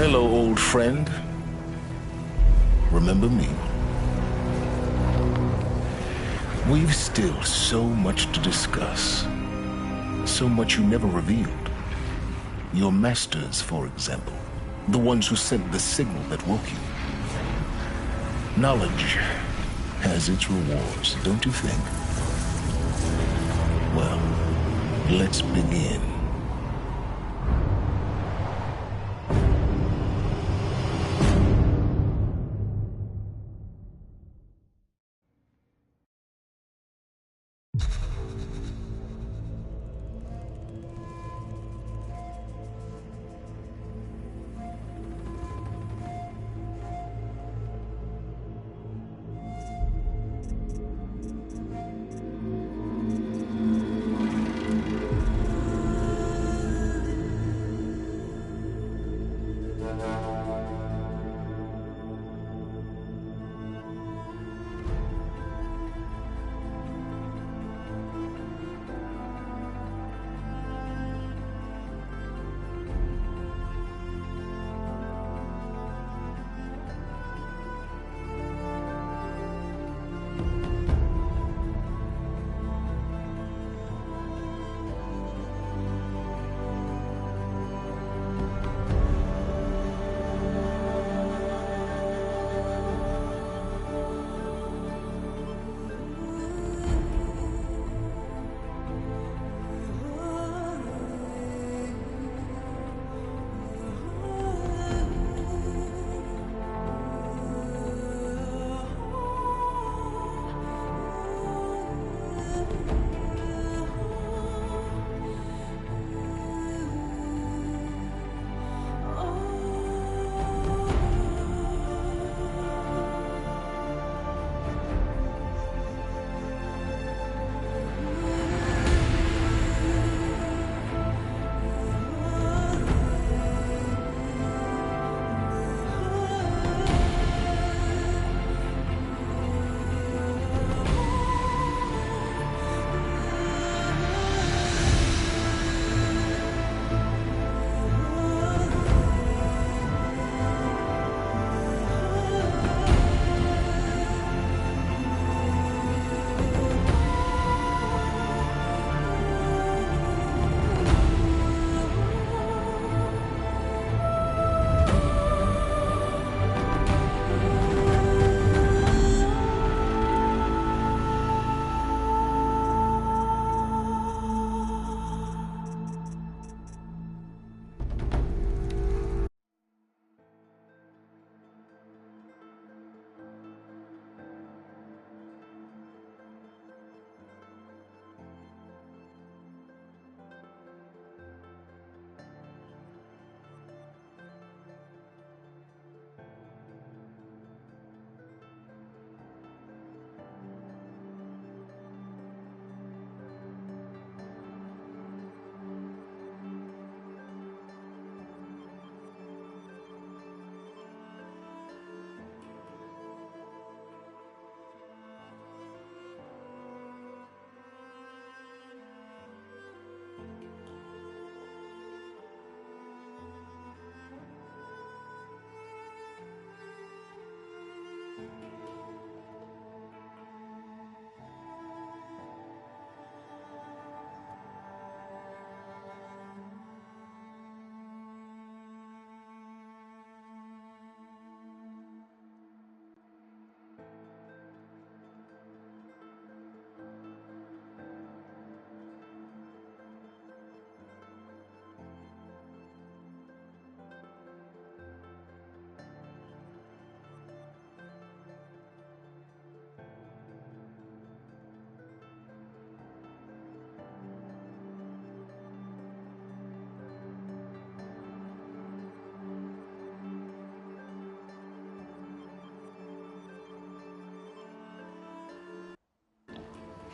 Hello, old friend. Remember me? We've still so much to discuss. So much you never revealed. Your masters, for example. The ones who sent the signal that woke you. Knowledge has its rewards, don't you think? Well, let's begin.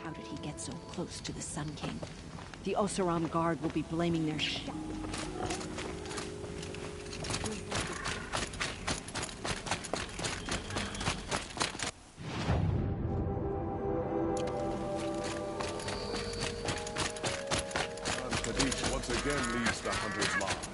How did he get so close to the Sun King? The Oseram Guard will be blaming their Once again leaves the hunter's lodge.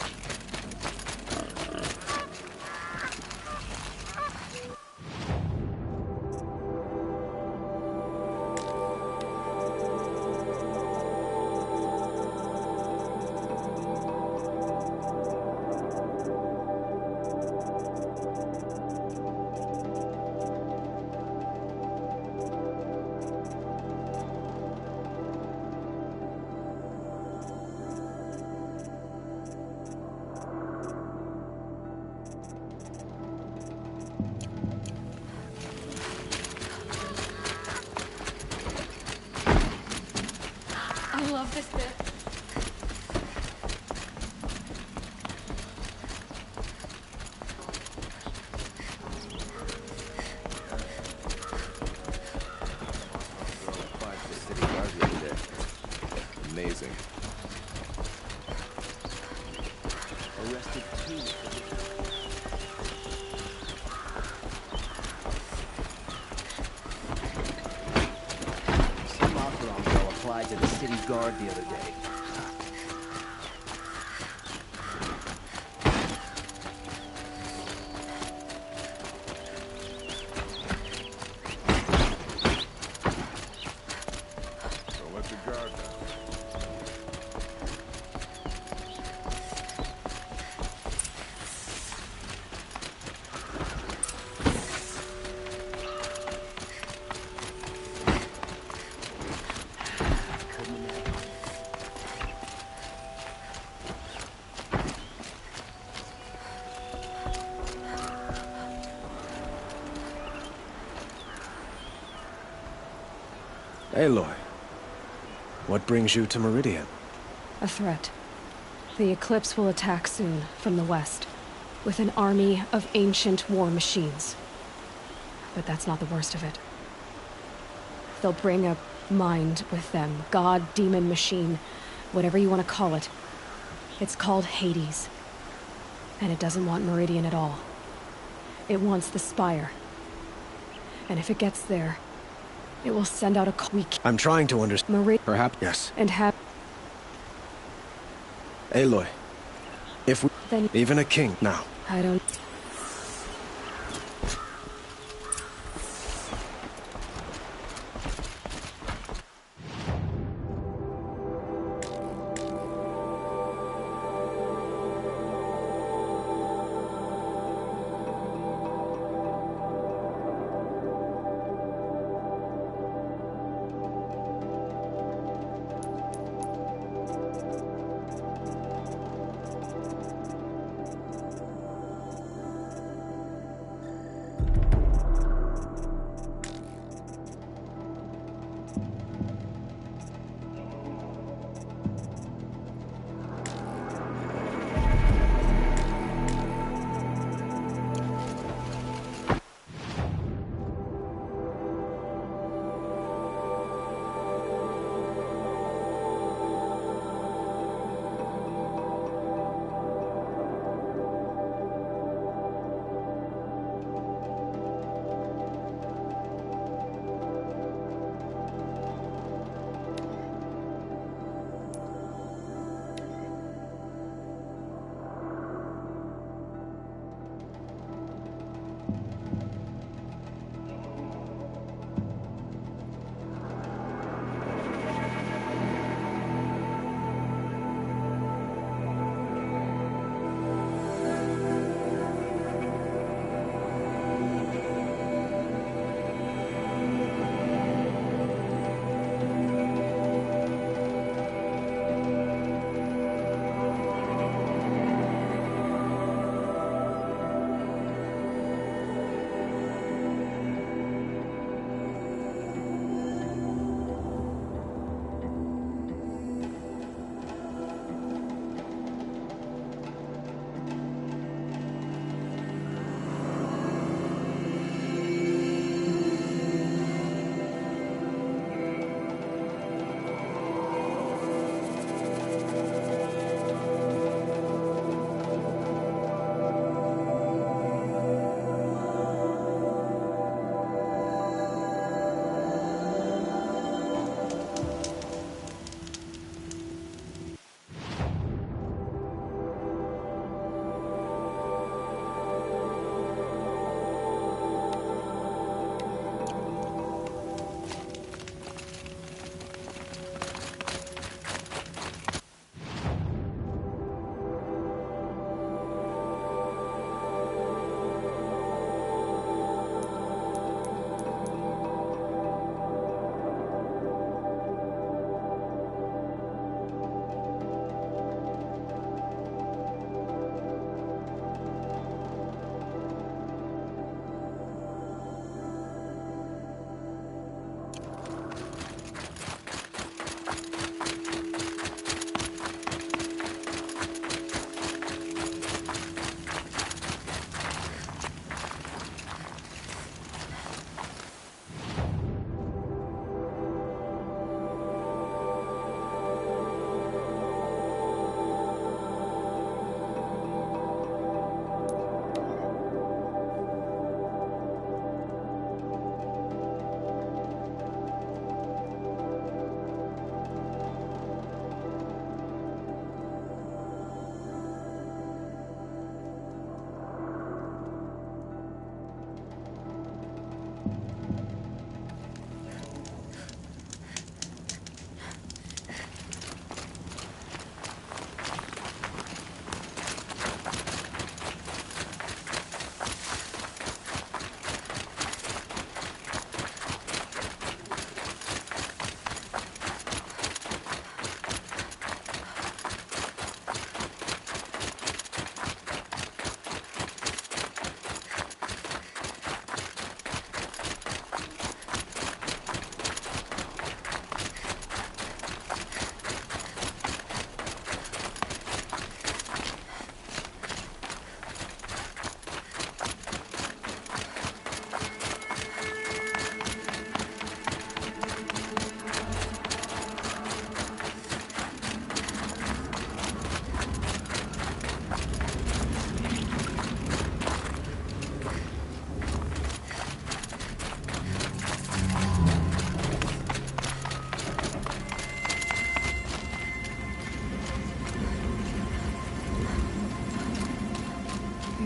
I love this bit. Amazing. Arrested two. Some Oseram girl applied to the city guard the other day. Don't let the guard down. Aloy, what brings you to Meridian? A threat. The Eclipse will attack soon, from the west, with an army of ancient war machines. But that's not the worst of it. They'll bring a mind with them, god, demon, machine, whatever you want to call it. It's called Hades. And it doesn't want Meridian at all. It wants the Spire. And if it gets there, it will send out a I'm trying to understand. Meridian. Perhaps, yes. And have... Aloy, if we... Then... Even a king, now. I don't...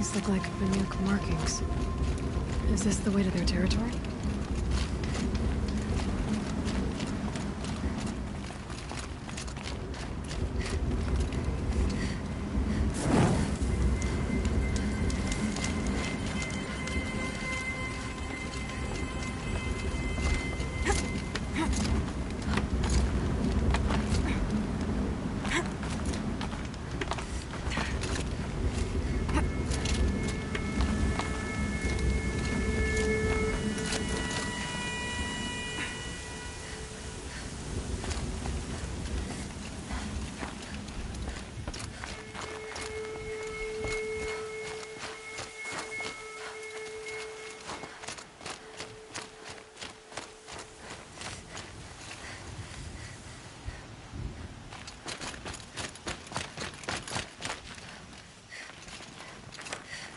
These look like Banuk markings. Is this the way to their territory?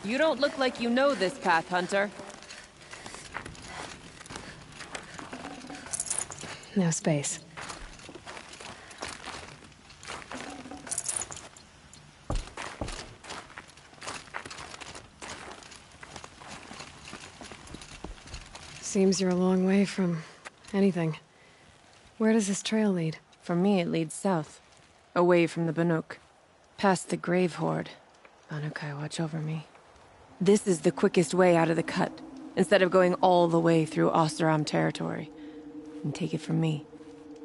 You don't look like you know this path, Hunter. No space. Seems you're a long way from anything. Where does this trail lead? For me, it leads south. Away from the Banuk. Past the Grave Horde. Banukai, watch over me. This is the quickest way out of the cut, instead of going all the way through Oseram territory. And take it from me,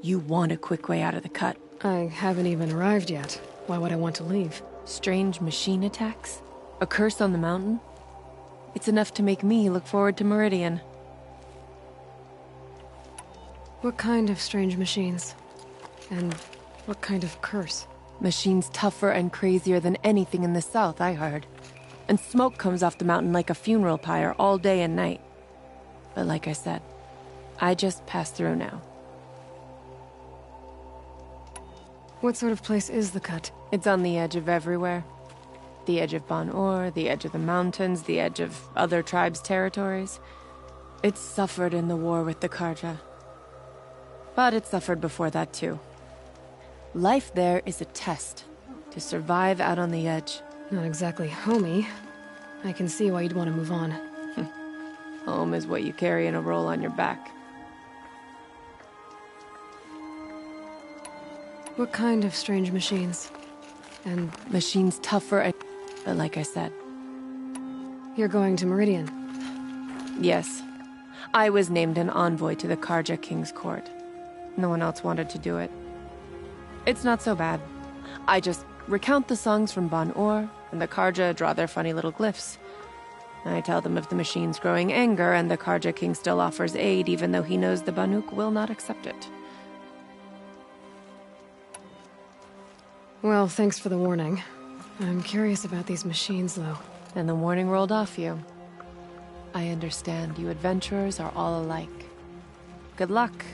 you want a quick way out of the cut. I haven't even arrived yet. Why would I want to leave? Strange machine attacks? A curse on the mountain? It's enough to make me look forward to Meridian. What kind of strange machines? And what kind of curse? Machines tougher and crazier than anything in the south, I heard. And smoke comes off the mountain like a funeral pyre all day and night. But like I said, I just passed through now. What sort of place is the cut? It's on the edge of everywhere. The edge of Ban-Or, the edge of the mountains, the edge of other tribes' territories. It suffered in the war with the Karja. But it suffered before that too. Life there is a test to survive out on the edge. Not exactly homey. I can see why you'd want to move on. Home is what you carry in a roll on your back. What kind of strange machines? And machines tougher and... But like I said... You're going to Meridian? Yes. I was named an envoy to the Karja King's court. No one else wanted to do it. It's not so bad. I just recount the songs from Ban-Or, and the Karja draw their funny little glyphs. I tell them of the machine's growing anger, and the Karja King still offers aid even though he knows the Banuk will not accept it. Well, thanks for the warning. I'm curious about these machines, though. And the warning rolled off you. I understand you adventurers are all alike. Good luck.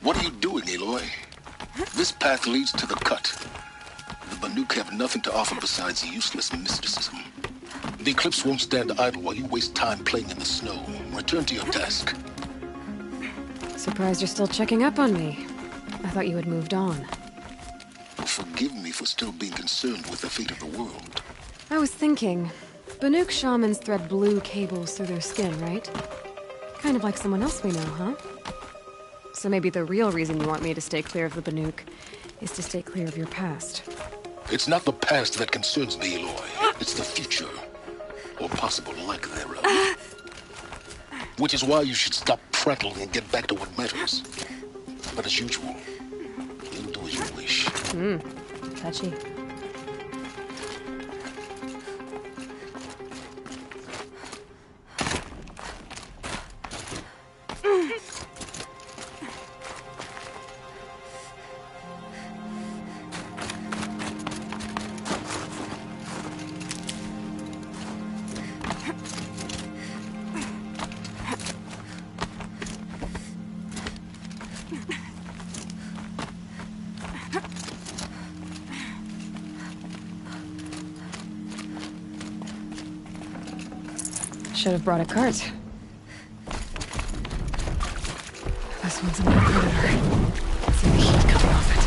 What are you doing, Aloy? This path leads to the cut. The Banuk have nothing to offer besides useless mysticism. The Eclipse won't stand idle while you waste time playing in the snow. Return to your task. Surprised you're still checking up on me. I thought you had moved on. Forgive me for still being concerned with the fate of the world. I was thinking, Banuk shamans thread blue cables through their skin, right? Kind of like someone else we know, huh? So maybe the real reason you want me to stay clear of the Banuk is to stay clear of your past. It's not the past that concerns me, Aloy. It's the future. Or possible lack thereof. Which is why you should stop prattling and get back to what matters. But as usual, you'll do as you wish. Touchy. Should have brought a cart. This one's a more predator. See the heat coming off it.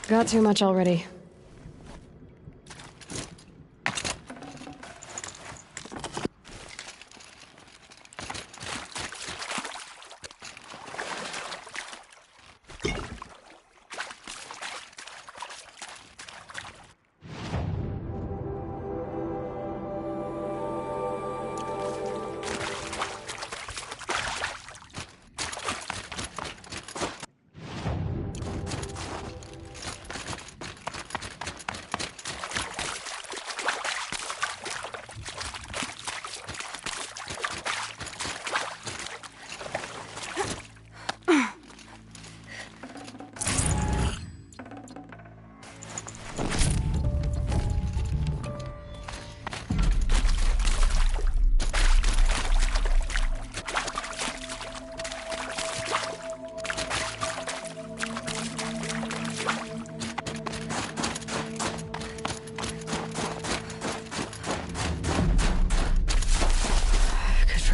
Got too much already.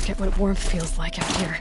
Forget what warmth feels like out here.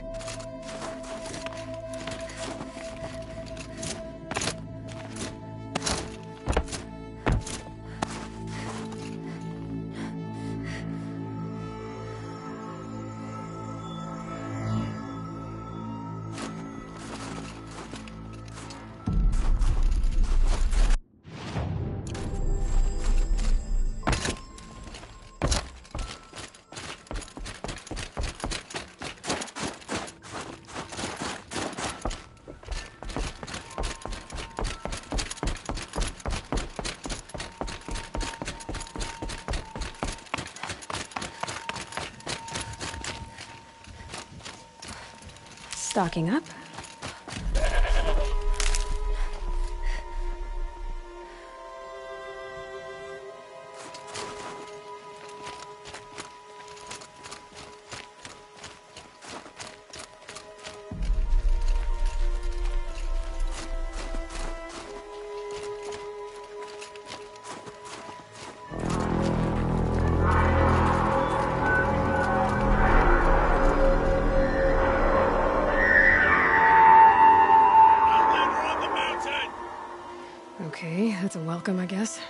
Stocking up. welcome, I guess.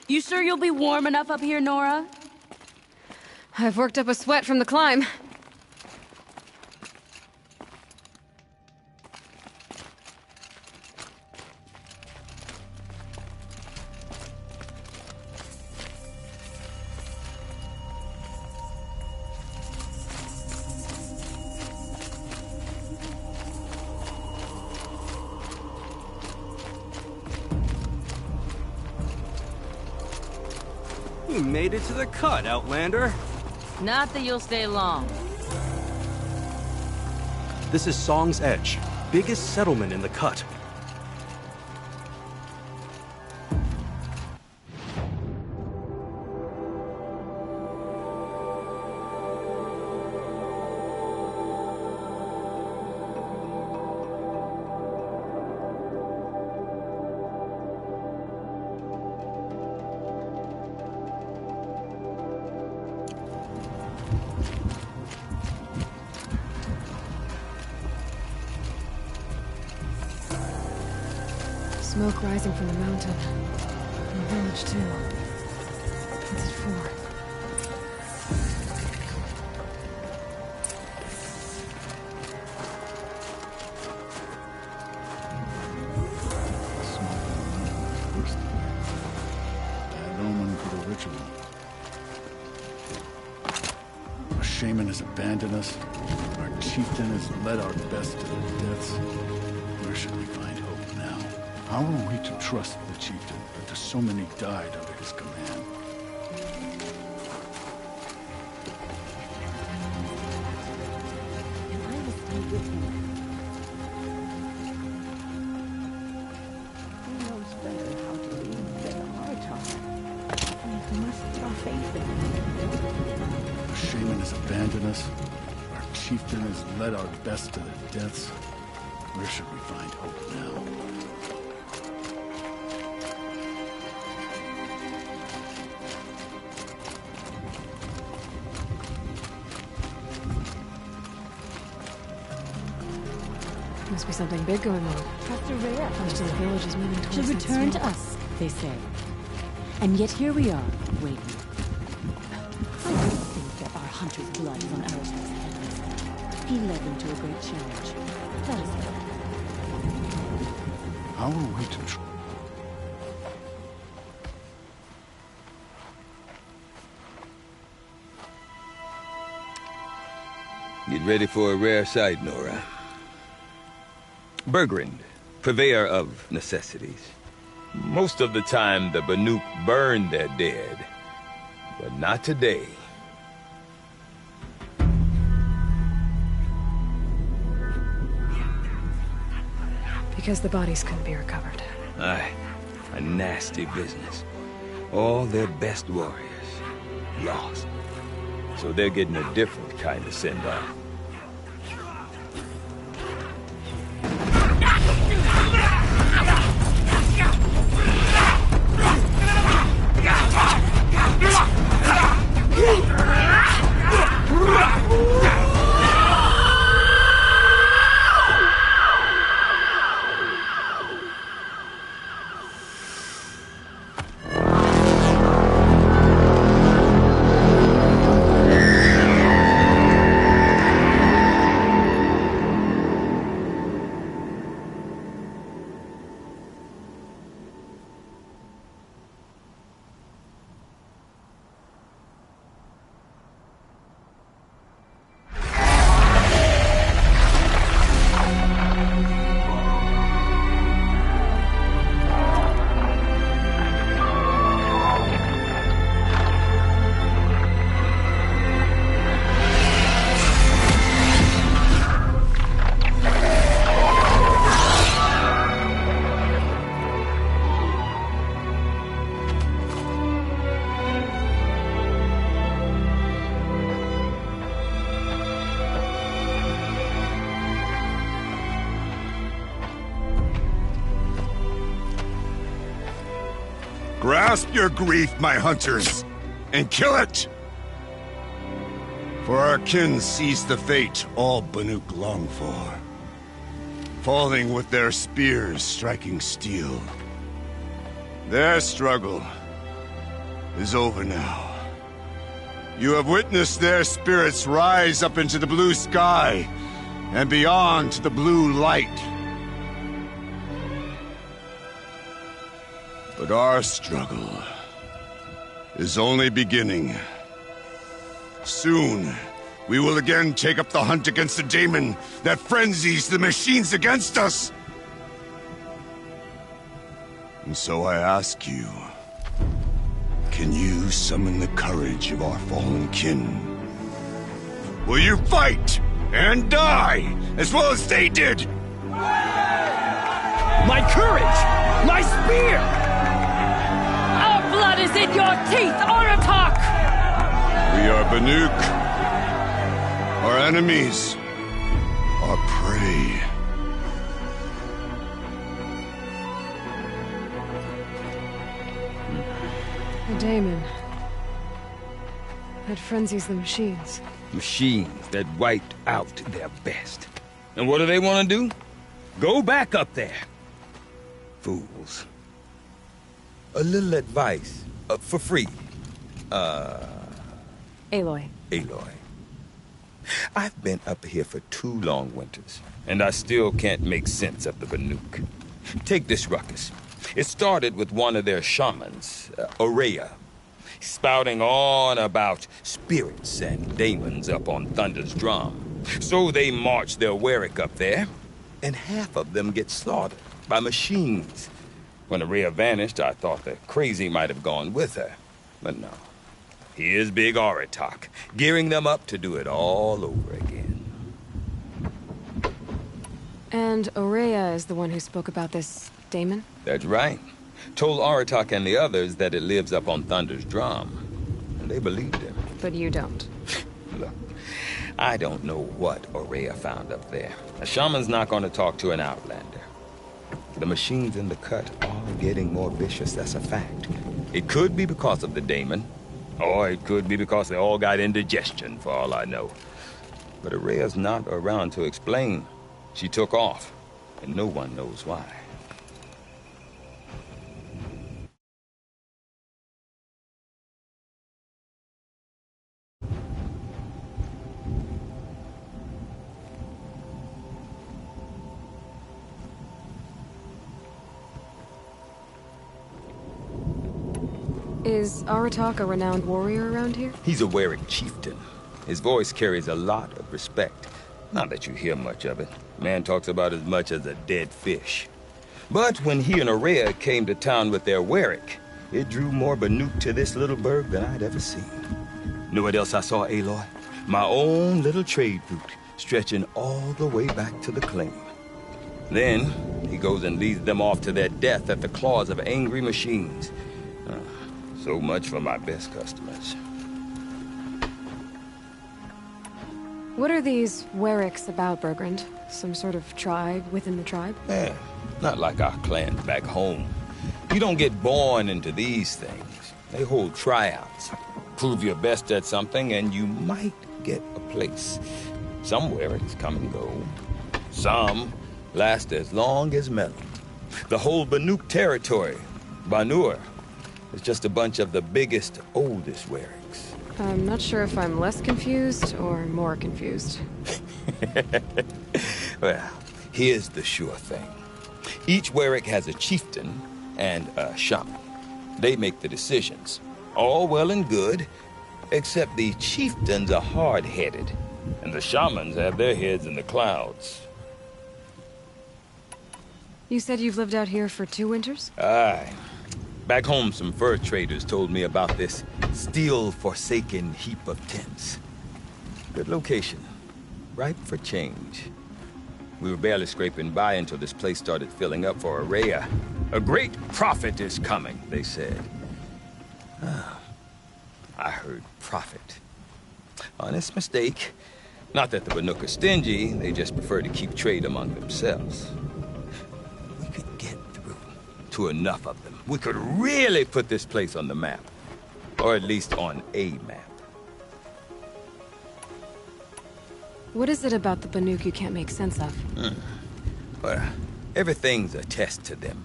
You sure you'll be warm enough up here, Nora? I've worked up a sweat from the climb. We made it to the cut, Outlander. Not that you'll stay long. This is Song's Edge, biggest settlement in the cut. Smoke rising from the mountain. And the village, too. What's it for? Bad omen for the ritual. Our shaman has abandoned us. Our chieftain has led our best to their deaths. Where should we find hope now? How are we to trust the chieftain after so many died under his command? And I will stay with you. Who knows better how to lead than our talk? We must have faith in him. Our shaman has abandoned us. Our chieftain has led our best to their deaths. Where should we find hope now? Must be something big going on. Trust a rare. Most of the village is moving towards Should that return smoke. to us, they say. And yet here we are, waiting. I don't think that our hunter's blood is on our hands. He led them to a great challenge. Let us go. How are we to Get ready for a rare sight, Nora. Bergrand, purveyor of necessities. Most of the time, the Banuk burn their dead, but not today. Because the bodies couldn't be recovered. Aye. A nasty business. All their best warriors lost. So they're getting a different kind of send-off. Grasp your grief, my hunters, and kill it! For our kin sees the fate all Banuk long for, falling with their spears striking steel. Their struggle is over now. You have witnessed their spirits rise up into the blue sky and beyond to the blue light. But our struggle is only beginning. Soon, we will again take up the hunt against the daemon that frenzies the machines against us. And so I ask you, can you summon the courage of our fallen kin? Will you fight and die as well as they did? My courage! My spear! Our blood is in your teeth, Aratak! We are Banuk. Our enemies are prey. The daemon that frenzies the machines. Machines that wiped out their best. And what do they want to do? Go back up there. Fools. A little advice, for free. Aloy. Aloy. I've been up here for 2 long winters, and I still can't make sense of the Banuk. Take this ruckus. It started with one of their shamans, Aurea, spouting on about spirits and demons up on Thunder's drum. So they march their Warwick up there, and half of them get slaughtered by machines. When Aurea vanished, I thought the crazy might have gone with her. But no. Here's Big Aratak, gearing them up to do it all over again. And Aurea is the one who spoke about this daemon? That's right. Told Aratak and the others that it lives up on Thunder's drum. And they believed him. But you don't. Look, I don't know what Aurea found up there. A shaman's not going to talk to an outlander. The machines in the cut are getting more vicious, that's a fact. It could be because of the daemon, or it could be because they all got indigestion, for all I know. But Aurea's not around to explain. She took off, and no one knows why. Is Aratak a renowned warrior around here? He's a Warwick chieftain. His voice carries a lot of respect. Not that you hear much of it. Man talks about as much as a dead fish. But when he and Aurea came to town with their Warwick, it drew more Banuk to this little burg than I'd ever seen. Know what else I saw, Aloy? My own little trade route, stretching all the way back to the claim. Then, he goes and leads them off to their death at the claws of angry machines. So much for my best customers. What are these Wericks about, Bergrand? Some sort of tribe within the tribe? Yeah, not like our clans back home. You don't get born into these things. They hold tryouts. Prove your best at something and you might get a place. Some Wericks come and go. Some last as long as Melon. The whole Banuk territory, Banur, is just a bunch of the biggest, oldest Wericks. I'm not sure if I'm less confused or more confused. Well, here's the sure thing. Each Werick has a chieftain and a shaman. They make the decisions. All well and good, except the chieftains are hard-headed, and the shamans have their heads in the clouds. You said you've lived out here for 2 winters? Aye. Back home, some fur traders told me about this steel-forsaken heap of tents. Good location. Ripe for change. We were barely scraping by until this place started filling up for Araya. A great prophet is coming, they said. I heard prophet. Honest mistake. Not that the Banuk are stingy, they just prefer to keep trade among themselves. We could get through to enough of them. We could really put this place on the map. Or at least on a map. What is it about the Banuk you can't make sense of? Well, everything's a test to them.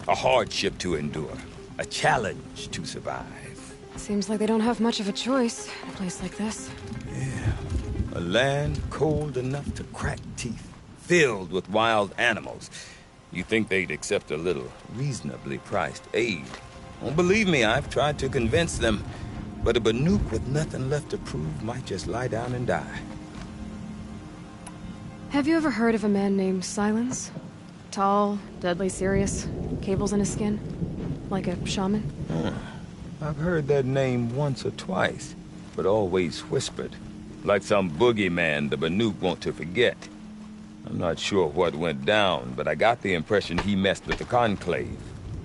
A hardship to endure. A challenge to survive. Seems like they don't have much of a choice in a place like this. Yeah. A land cold enough to crack teeth. Filled with wild animals. You think they'd accept a little reasonably priced aid. Don't believe me, I've tried to convince them. But a Banuk with nothing left to prove might just lie down and die. Have you ever heard of a man named Silence? Tall, deadly serious, cables in his skin? Like a shaman? I've heard that name once or twice, but always whispered. Like some boogeyman the Banuk want to forget. I'm not sure what went down, but I got the impression he messed with the Conclave.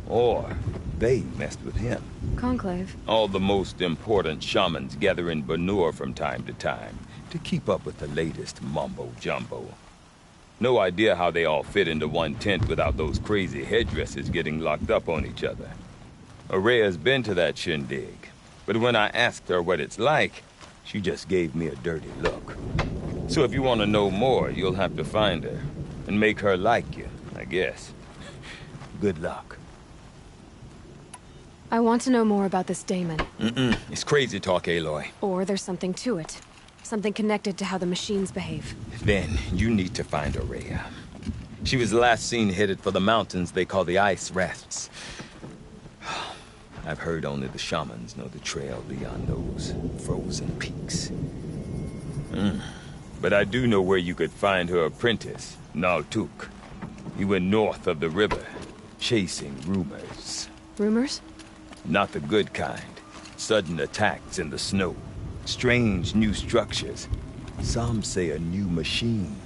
Or they messed with him. Conclave? All the most important shamans gather in Banur from time to time to keep up with the latest mumbo-jumbo. No idea how they all fit into one tent without those crazy headdresses getting locked up on each other. Araya's been to that shindig, but when I asked her what it's like, she just gave me a dirty look. So if you want to know more, you'll have to find her and make her like you, I guess. Good luck. I want to know more about this Daemon. It's crazy talk, Aloy. Or there's something to it. Something connected to how the machines behave. Then you need to find Araya. She was last seen headed for the mountains they call the Ice Rafts. I've heard only the shamans know the trail beyond those frozen peaks. But I do know where you could find her apprentice, Naltuk. He went north of the river, chasing rumors. Rumors? Not the good kind. Sudden attacks in the snow. Strange new structures. Some say a new machine,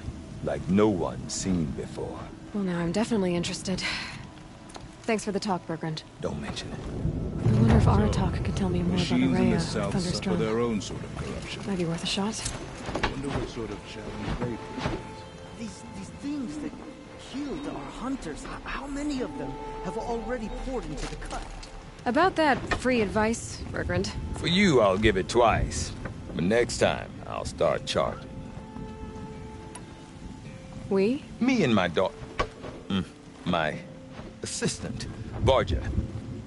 like no one's seen before. Well, now I'm definitely interested. Thanks for the talk, Bergrand. Don't mention it. I wonder if Aratak could tell me more about Machines in Araya the or south suffer Thunderstone. their own sort of corruption. Might be worth a shot. I wonder what sort of challenge they present. These things that killed our hunters, how many of them have already poured into the cut? About that free advice, Bergrand. For you, I'll give it twice. But next time, I'll start charging. We? Me and my daughter. My assistant, Barja.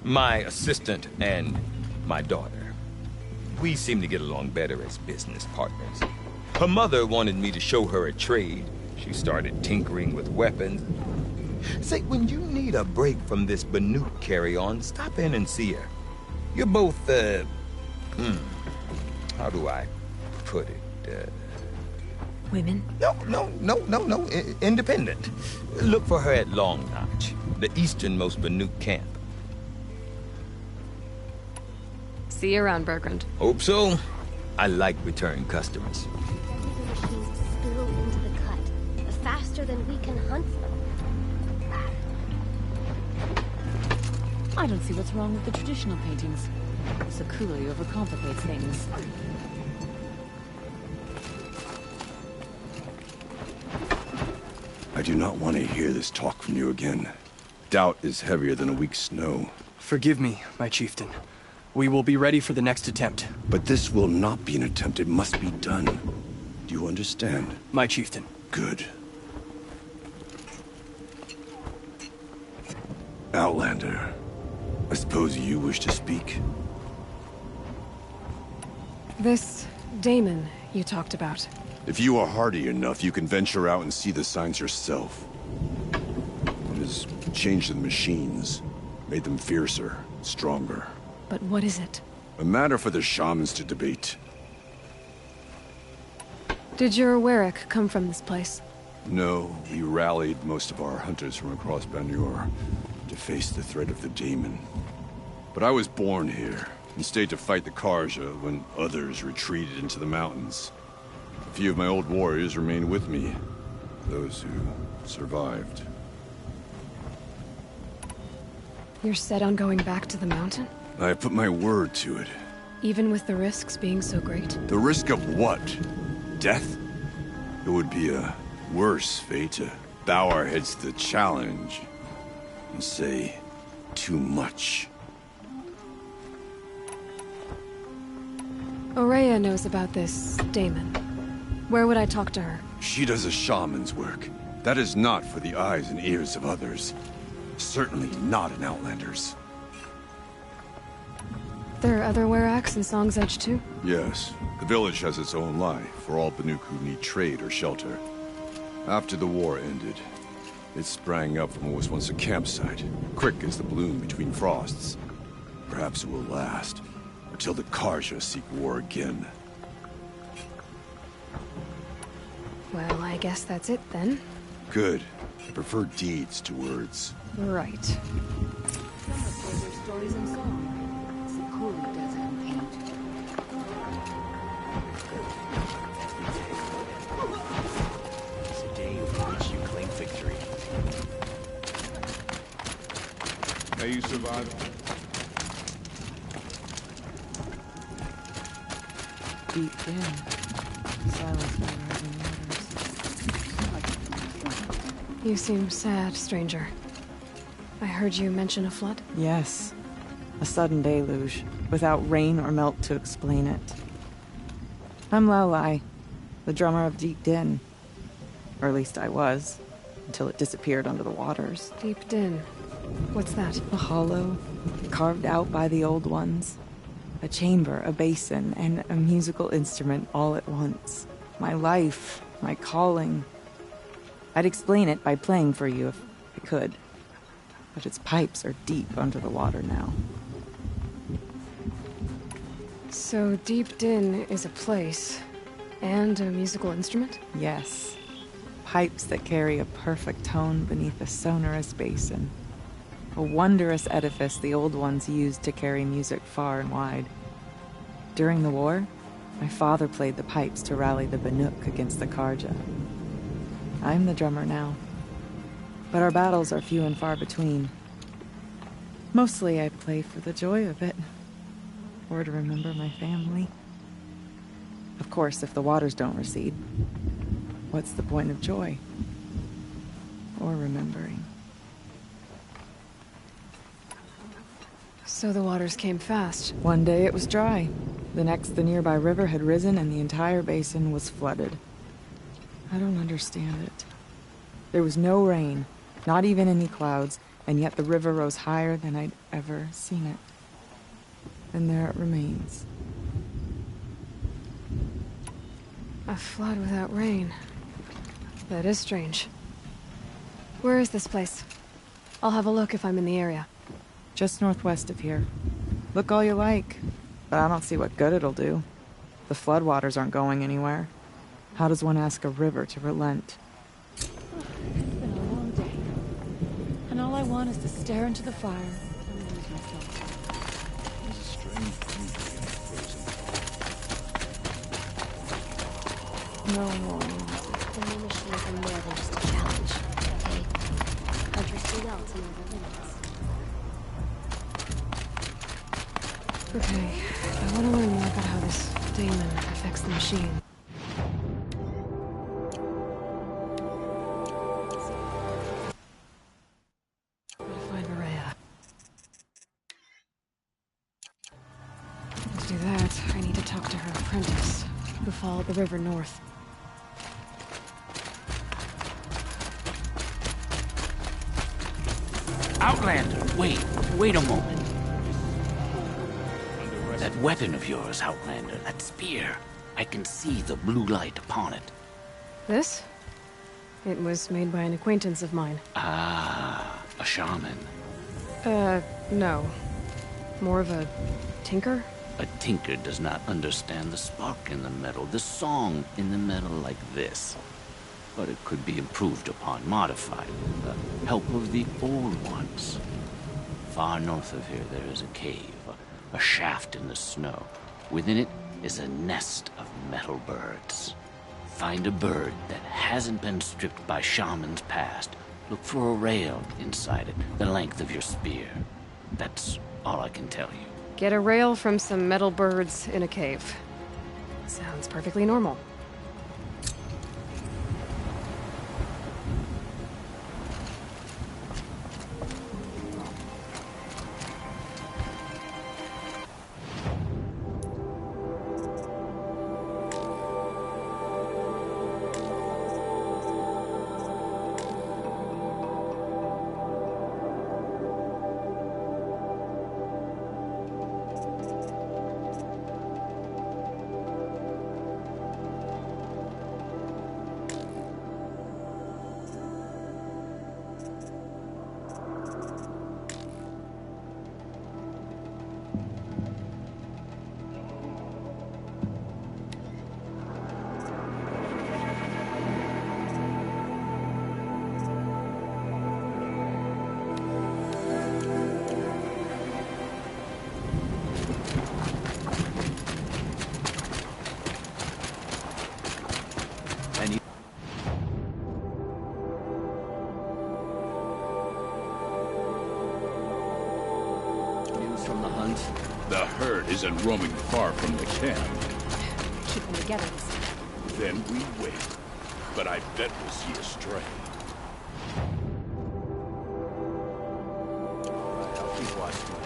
My assistant and my daughter. We seem to get along better as business partners. Her mother wanted me to show her a trade. She started tinkering with weapons. Say, when you need a break from this Banuk carry-on, stop in and see her. You're both, how do I put it? Women? No. Independent. Look for her at Long Notch, the easternmost Banuk camp. See you around, Bergrand. Hope so. I like return customers. The machines spill into the cut faster than we can hunt them. I don't see what's wrong with the traditional paintings. So Cooley overcomplicates things. I do not want to hear this talk from you again. Doubt is heavier than a week's snow. Forgive me, my chieftain. We will be ready for the next attempt. But this will not be an attempt. It must be done. Do you understand? My chieftain. Good. Outlander, I suppose you wish to speak? This Damon you talked about. If you are hardy enough, you can venture out and see the signs yourself. It has changed the machines, made them fiercer, stronger. But what is it? A matter for the shamans to debate. Did your Warwick come from this place? No, we rallied most of our hunters from across Banur to face the threat of the Daemon. But I was born here, and stayed to fight the Karja when others retreated into the mountains. A few of my old warriors remained with me, those who survived. You're set on going back to the mountain? I have put my word to it. Even with the risks being so great? The risk of what? Death? It would be a worse fate to bow our heads to the challenge and say too much. Aurea knows about this Damon. Where would I talk to her? She does a shaman's work. That is not for the eyes and ears of others. Certainly not an Outlander's. There are other Weraks in Song's Edge too? Yes. The village has its own life for all Banuk who need trade or shelter. After the war ended, it sprang up from what was once a campsite, quick as the bloom between frosts. Perhaps it will last, until the Karja seek war again. Well, I guess that's it then. Good. I prefer deeds to words. Right. Some of their stories in song. So Cooley does it in paint. It's a day in which you claim victory. May you survive. Deep in. Silence by rising waters. You seem sad, stranger. I heard you mention a flood? Yes. A sudden deluge, without rain or melt to explain it. I'm Laolai, the drummer of Deep Din. Or at least I was, until it disappeared under the waters. Deep Din. What's that? A hollow, carved out by the old ones. A chamber, a basin, and a musical instrument all at once. My life, my calling. I'd explain it by playing for you if I could. But its pipes are deep under the water now. So Deep Din is a place, and a musical instrument? Yes. Pipes that carry a perfect tone beneath a sonorous basin. A wondrous edifice the old ones used to carry music far and wide. During the war, my father played the pipes to rally the Banuk against the Karja. I'm the drummer now. But our battles are few and far between. Mostly I play for the joy of it. Or to remember my family. Of course, if the waters don't recede, what's the point of joy? Or remembering? So the waters came fast. One day it was dry. The next, the nearby river had risen and the entire basin was flooded. I don't understand it. There was no rain, not even any clouds, and yet the river rose higher than I'd ever seen it. And there it remains. A flood without rain. That is strange. Where is this place? I'll have a look if I'm in the area. Just northwest of here. Look all you like, but I don't see what good it'll do. The floodwaters aren't going anywhere. How does one ask a river to relent? It's been a long day. And all I want is to stare into the fire and lose myself. It's a strange beauty in frozen. No more. The new machines are more than just a challenge. They hunters do well to know their limits. Okay, I want to learn more about how this daemon affects the machine. Gotta find Maria. To do that, I need to talk to her apprentice, who followed the river north. Outlander, wait a moment. That weapon of yours, Outlander, that spear. I can see the blue light upon it. This? It was made by an acquaintance of mine. Ah, a shaman. No. More of a tinker? A tinker does not understand the spark in the metal, the song in the metal like this. But it could be improved upon, modified, with the help of the old ones. Far north of here there is a cave, a shaft in the snow. Within it is a nest of metal birds. Find a bird that hasn't been stripped by shamans past. Look for a rail inside it, the length of your spear. That's all I can tell you. Get a rail from some metal birds in a cave. Sounds perfectly normal. The herd isn't roaming far from the camp. Keep them together. Then we wait. But I bet we'll see a stray. I'll keep watching.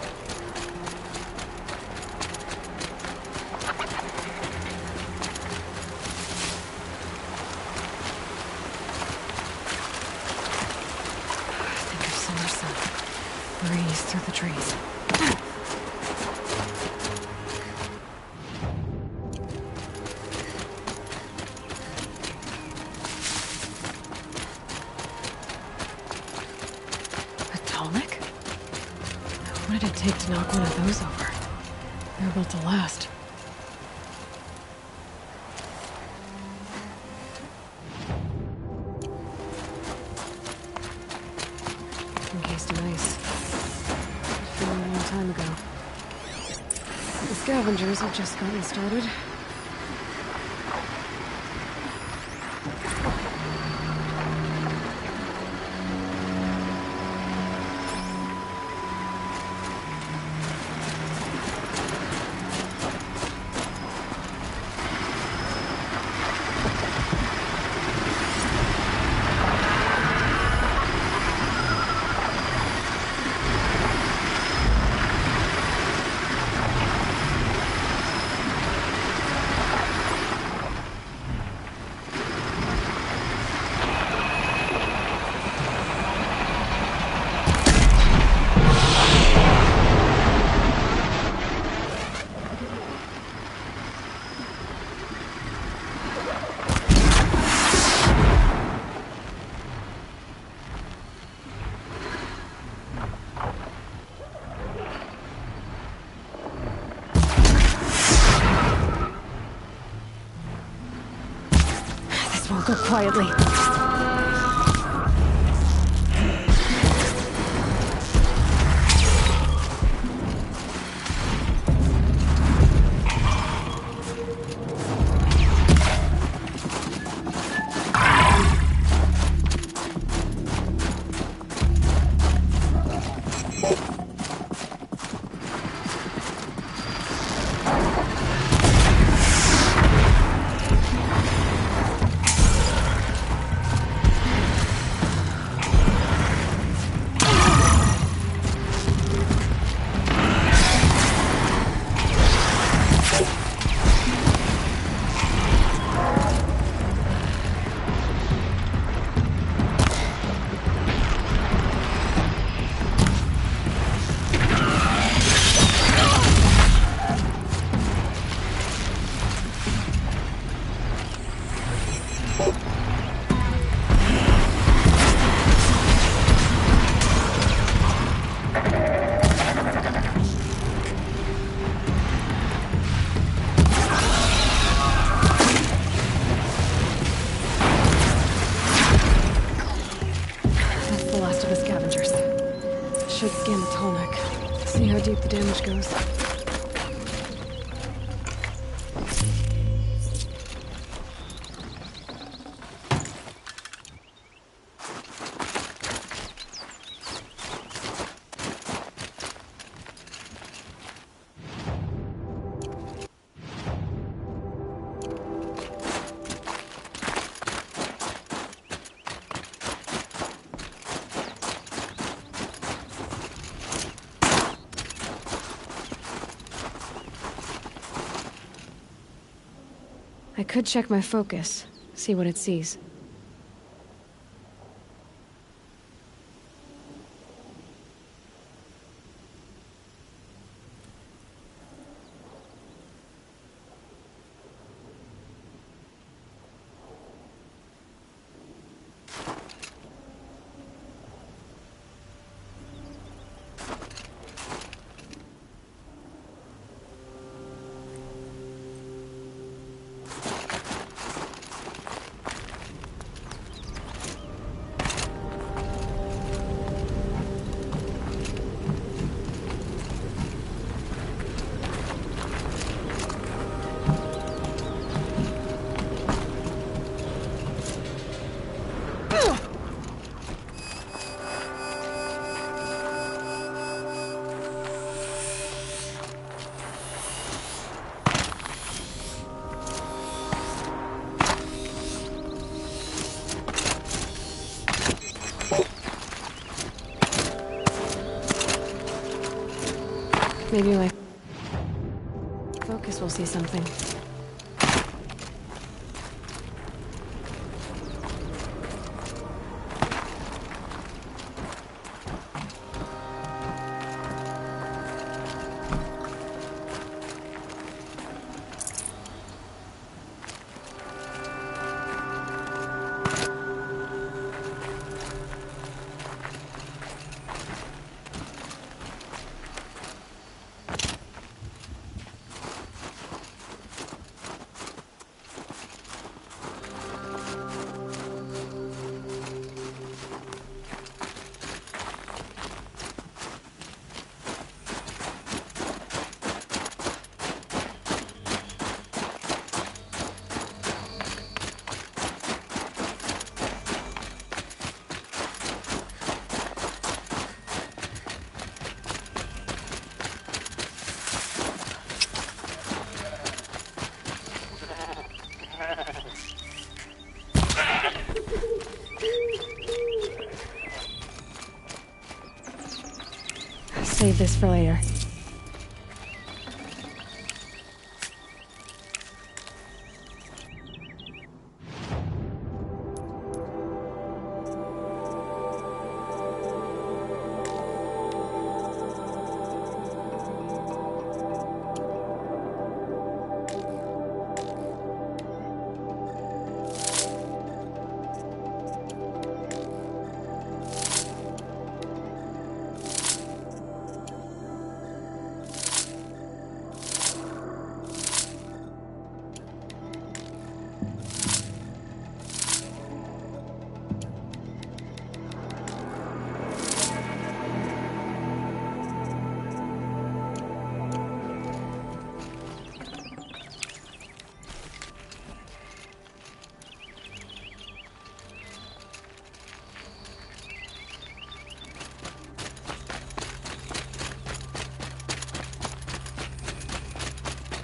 Think of summer sun. Breeze through the trees. What did it take to knock one of those over? They're built to last. Encased in ice. From a long time ago. The scavengers have just gotten started. Go quietly. last of the scavengers. Should scan the tallneck. See how deep the damage goes. I could check my focus, see what it sees. Maybe my focus will see something. Save this for later.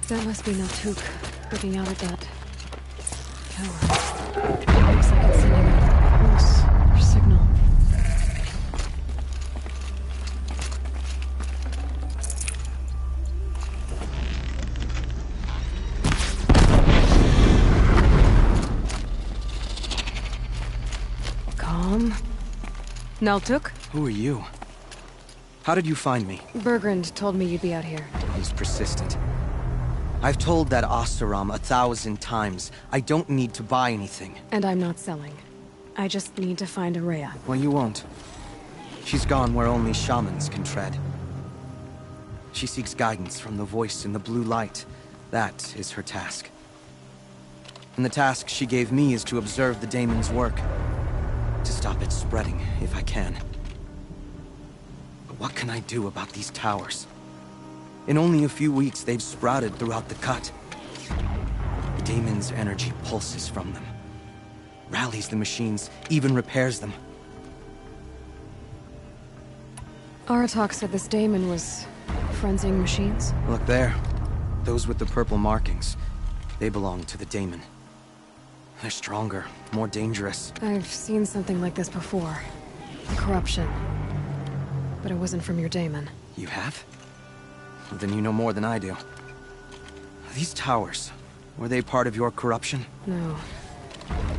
That must be Naltuk, looking out at that tower. Looks like it's sending a pulse or signal. Calm. Naltuk? Who are you? How did you find me? Bergrand told me you'd be out here. He's persistent. I've told that Oseram 1,000 times. I don't need to buy anything. And I'm not selling. I just need to find Araya. Well, you won't. She's gone where only shamans can tread. She seeks guidance from the voice in the blue light. That is her task. And the task she gave me is to observe the daemon's work. To stop it spreading, if I can. What can I do about these towers? In only a few weeks, they've sprouted throughout the cut. The daemon's energy pulses from them, rallies the machines, even repairs them. Aratak said this daemon was frenzying machines? Look there. Those with the purple markings. They belong to the daemon. They're stronger, more dangerous. I've seen something like this before. Corruption. But it wasn't from your daemon. You have? Well, then you know more than I do. These towers, were they part of your corruption? No.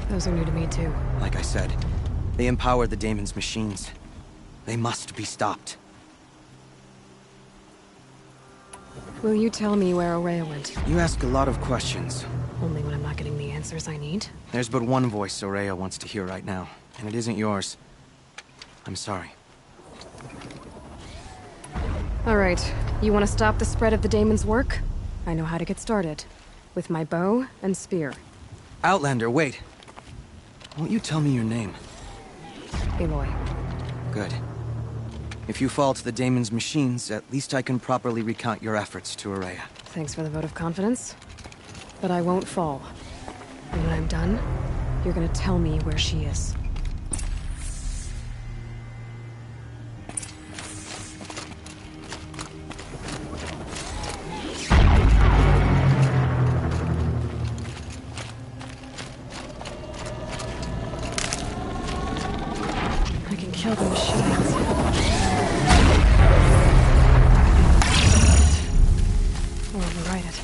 Those are new to me too. Like I said, they empower the daemon's machines. They must be stopped. Will you tell me where Ourea went? You ask a lot of questions. Only when I'm not getting the answers I need? There's but one voice Ourea wants to hear right now, and it isn't yours. I'm sorry. All right. You want to stop the spread of the daemon's work? I know how to get started. With my bow and spear. Outlander, wait. Won't you tell me your name? Aloy. Good. If you fall to the daemon's machines, at least I can properly recount your efforts to Ourea. Thanks for the vote of confidence. But I won't fall. And when I'm done, you're gonna tell me where she is. I can kill the machines. Or override it.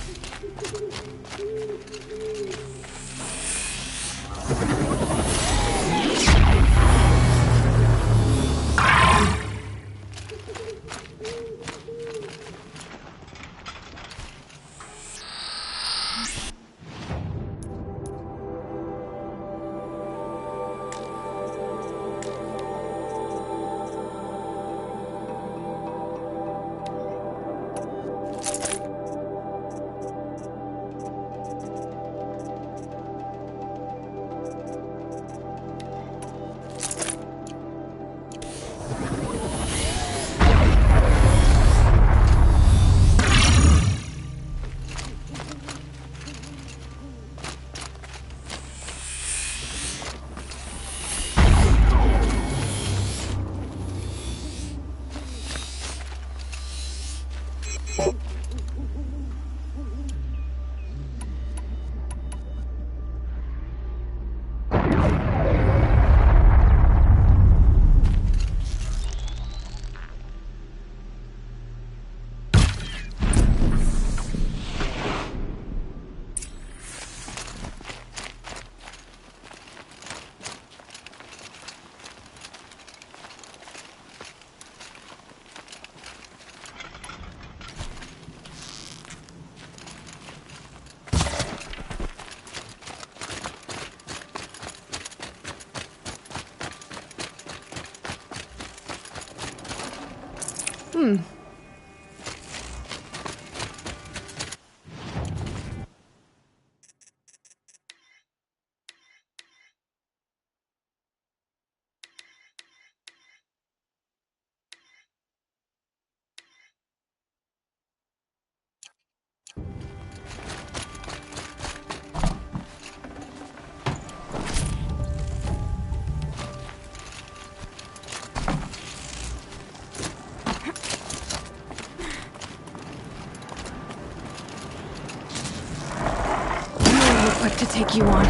To take you on.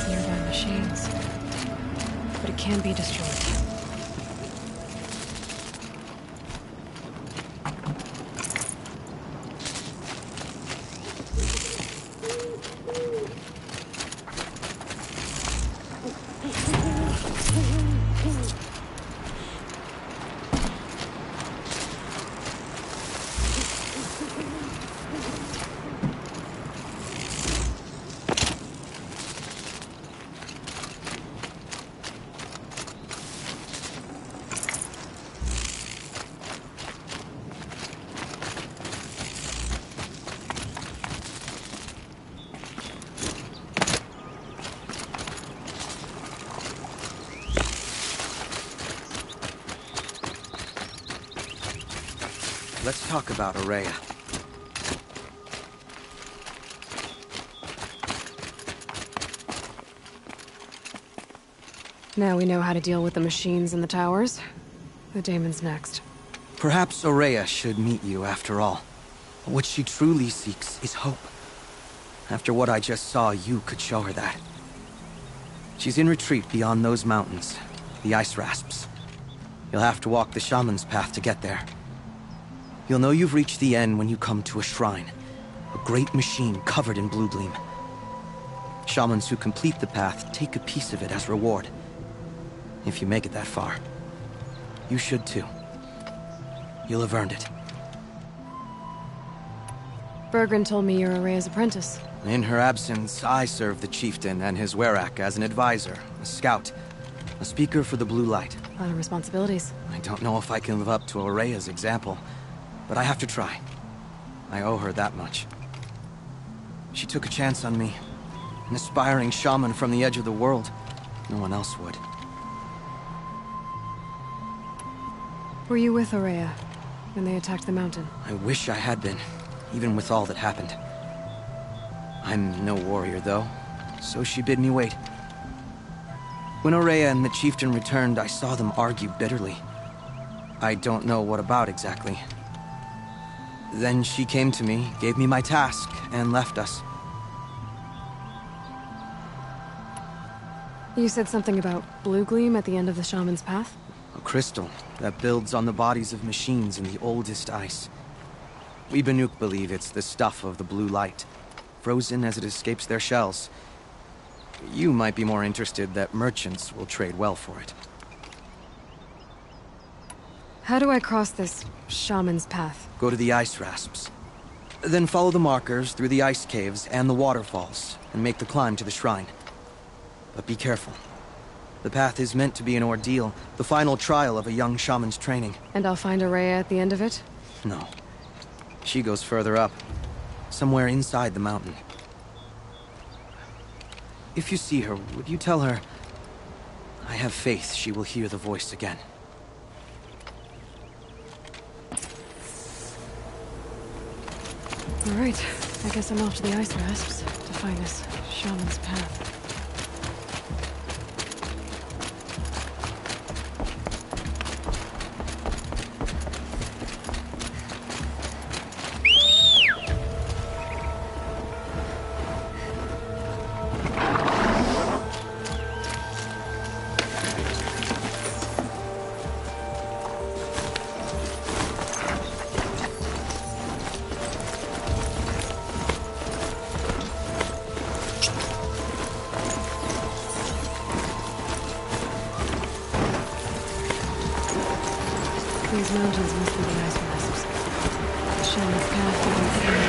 Nearby machines, but it can be destroyed. let's talk about Aurea. Now we know how to deal with the machines in the towers. The daemon's next. Perhaps Aurea should meet you after all. What she truly seeks is hope. After what I just saw, you could show her that. She's in retreat beyond those mountains, the ice rasps. You'll have to walk the shaman's path to get there. You'll know you've reached the end when you come to a shrine, a great machine covered in blue gleam. Shamans who complete the path take a piece of it as reward. If you make it that far, you should too. You'll have earned it. Bergren told me you're Aurea's apprentice. In her absence, I serve the chieftain and his werak as an advisor, a scout, a speaker for the blue light. A lot of responsibilities. I don't know if I can live up to Aurea's example, but I have to try. I owe her that much. She took a chance on me, an aspiring shaman from the edge of the world. No one else would. Were you with Aurea when they attacked the mountain? I wish I had been, even with all that happened. I'm no warrior, though, so she bid me wait. When Aurea and the chieftain returned, I saw them argue bitterly. I don't know what about exactly. Then she came to me, gave me my task, and left us. You said something about blue gleam at the end of the shaman's path? A crystal that builds on the bodies of machines in the oldest ice. We Banuk believe it's the stuff of the blue light, frozen as it escapes their shells. You might be more interested that merchants will trade well for it. How do I cross this shaman's path? Go to the ice rasps. Then follow the markers through the ice caves and the waterfalls, and make the climb to the shrine. But be careful. The path is meant to be an ordeal, the final trial of a young shaman's training. And I'll find Aurea at the end of it? No. She goes further up, somewhere inside the mountain. If you see her, would you tell her, I have faith she will hear the voice again. All right, I guess I'm off to the ice rasps to find this shaman's path. These mountains must be the ice rasps. The shaman's path leads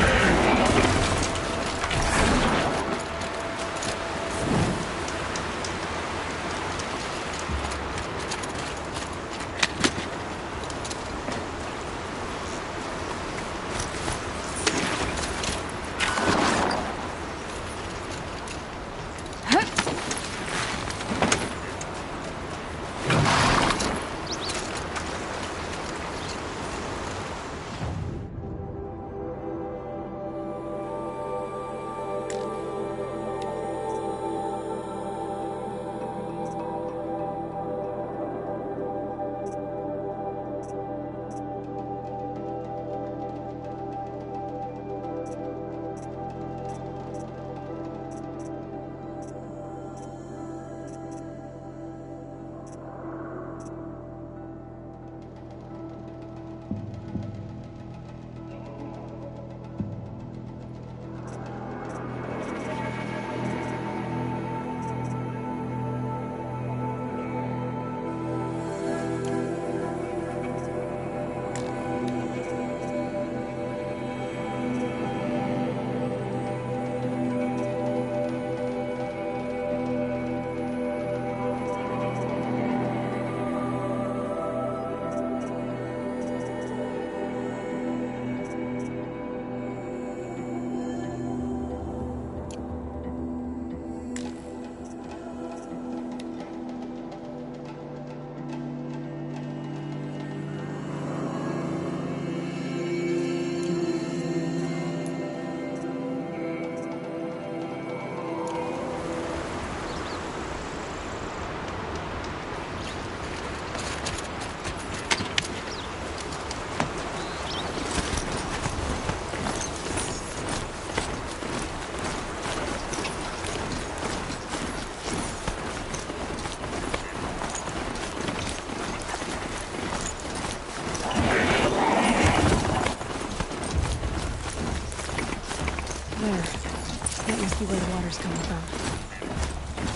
there. That must be where the water's coming from.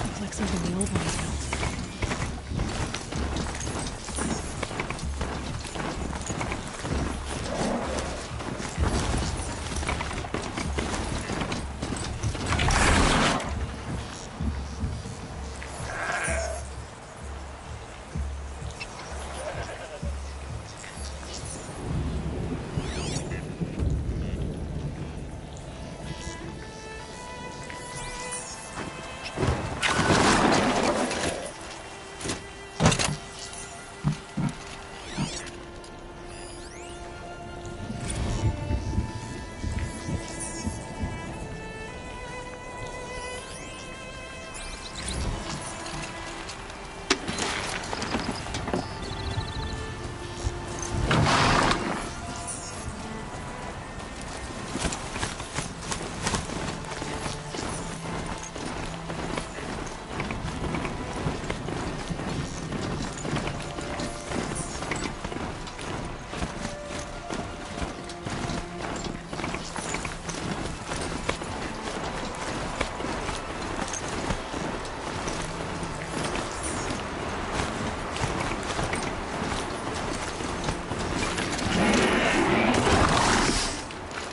Looks like something the old ones built.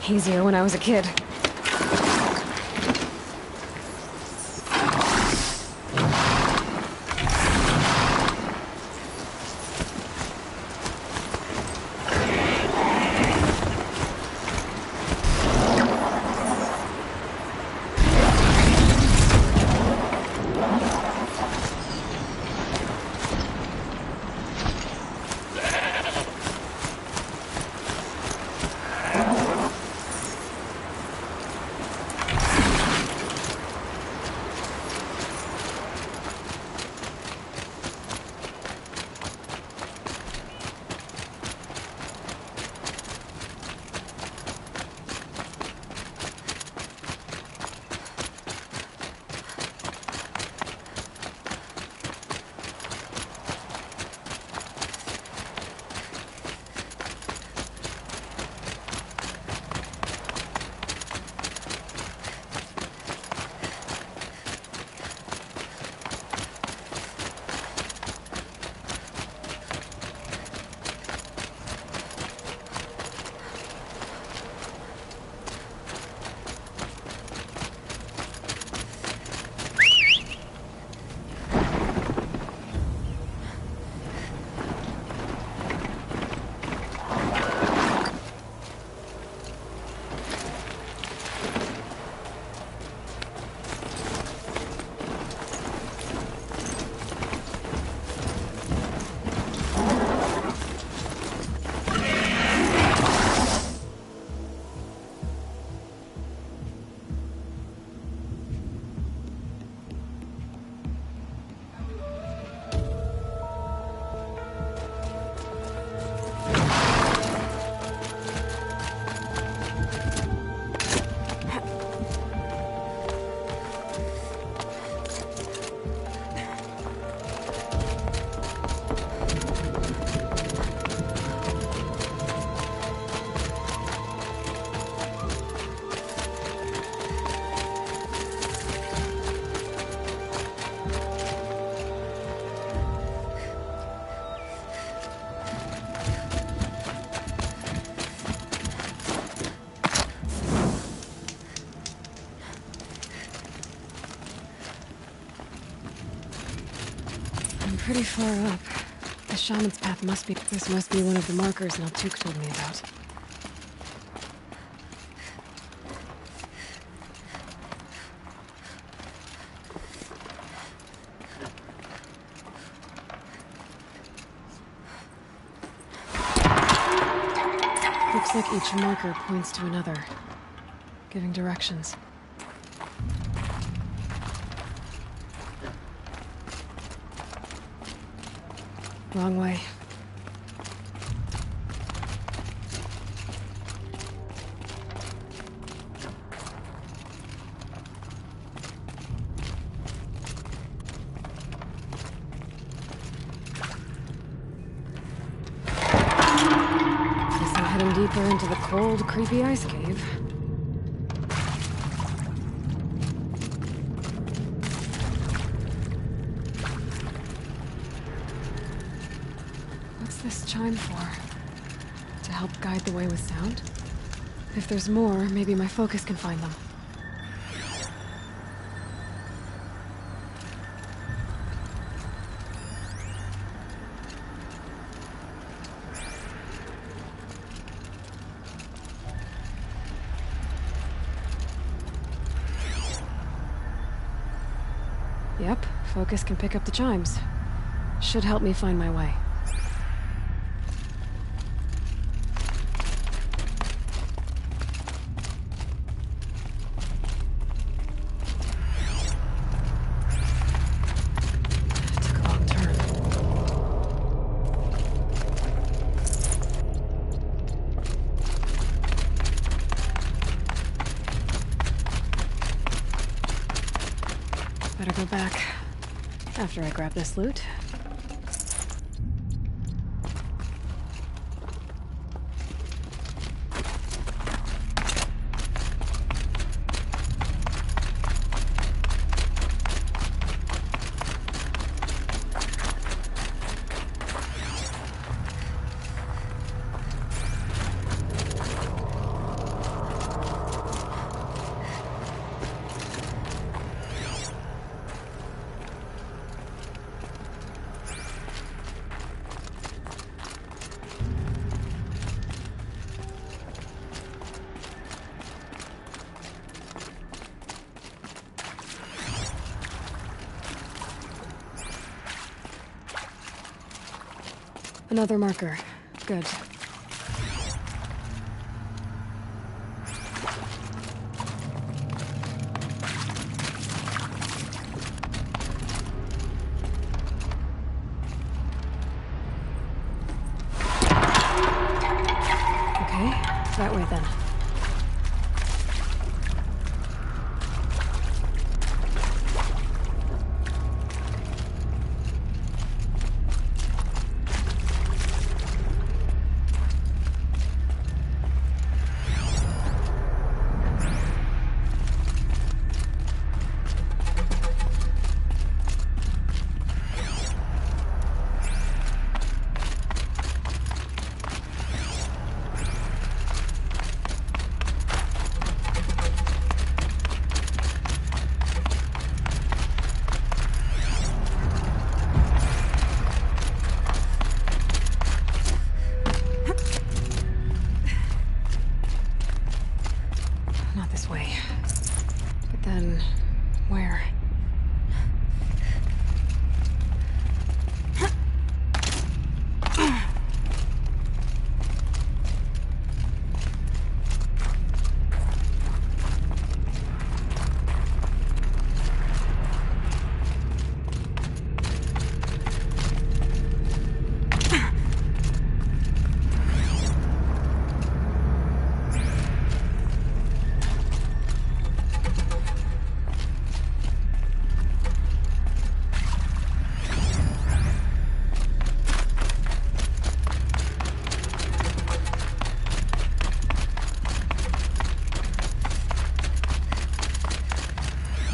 Easier when I was a kid. Pretty far up. The shaman's path must be... This must be one of the markers Naltuk told me about. Looks like each marker points to another, giving directions. Wrong way. Guess I'm heading deeper into the cold, creepy ice cave. What's this chime for? To help guide the way with sound? If there's more, maybe my focus can find them. Yep, focus can pick up the chimes. Should help me find my way. Took a wrong turn. Better go back after I grab this loot. Another marker. Good. Okay, that way then. Not this way. But then, where?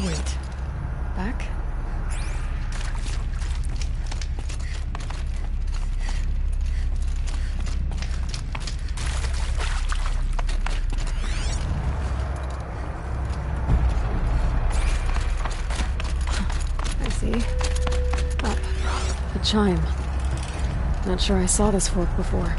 Wait. Back? I see. Up. A chime. Not sure I saw this fork before.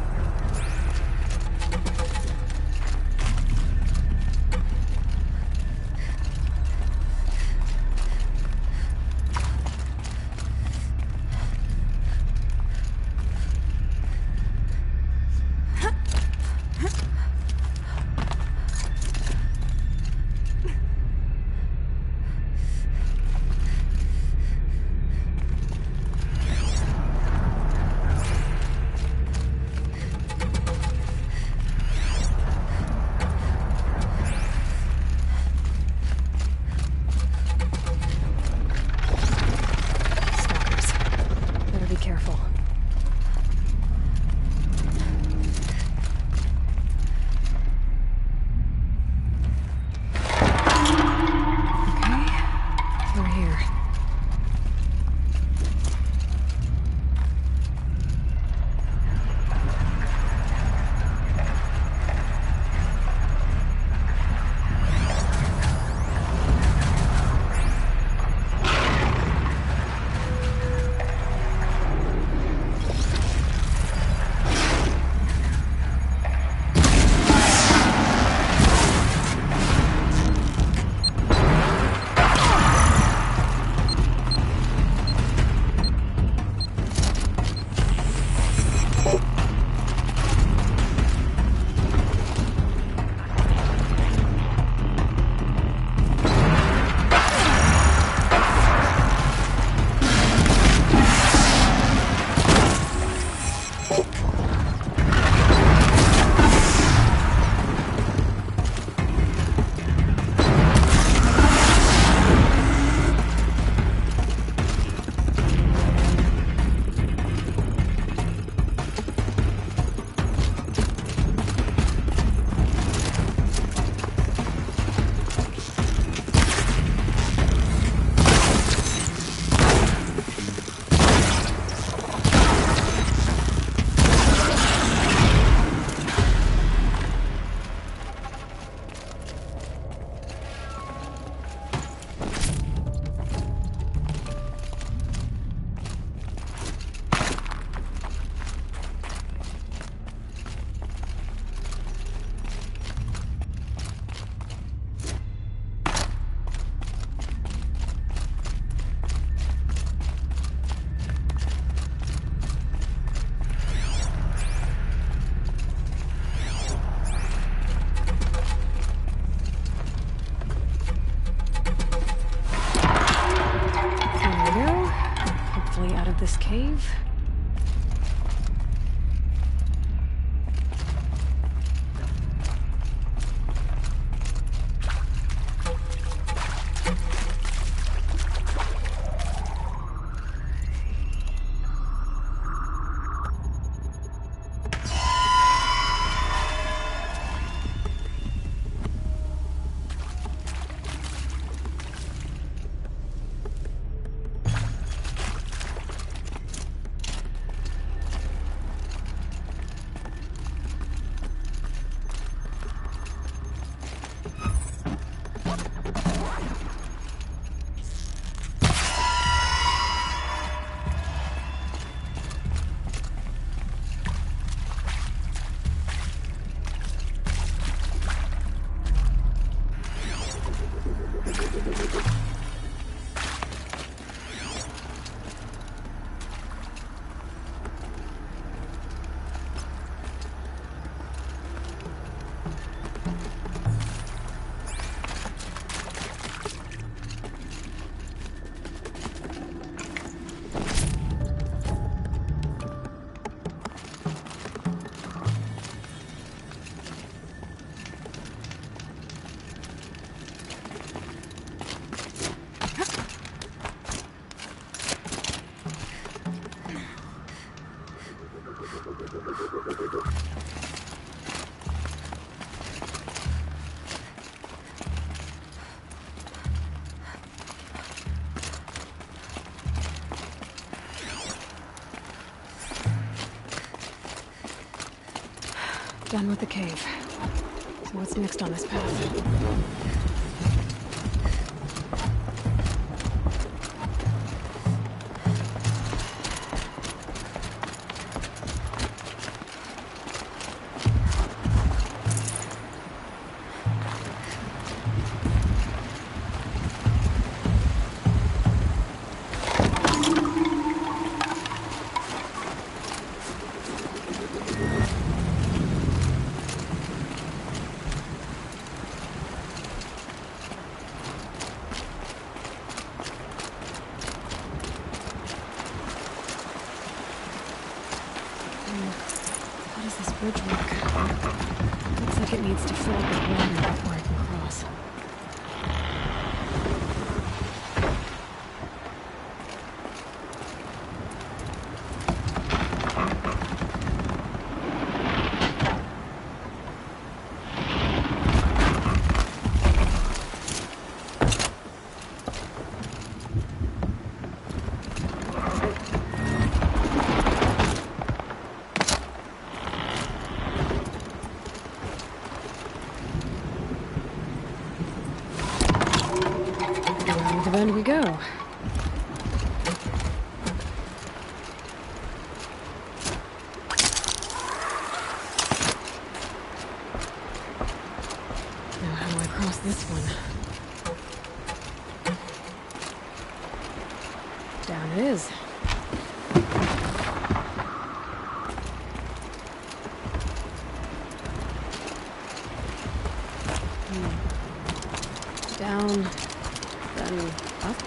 this cave? Done with the cave. So what's next on this path? Bridge work. Looks like it needs to fill up with water before I can cross. Around we go. Now how do I cross this one? Down it is. Down. Then up.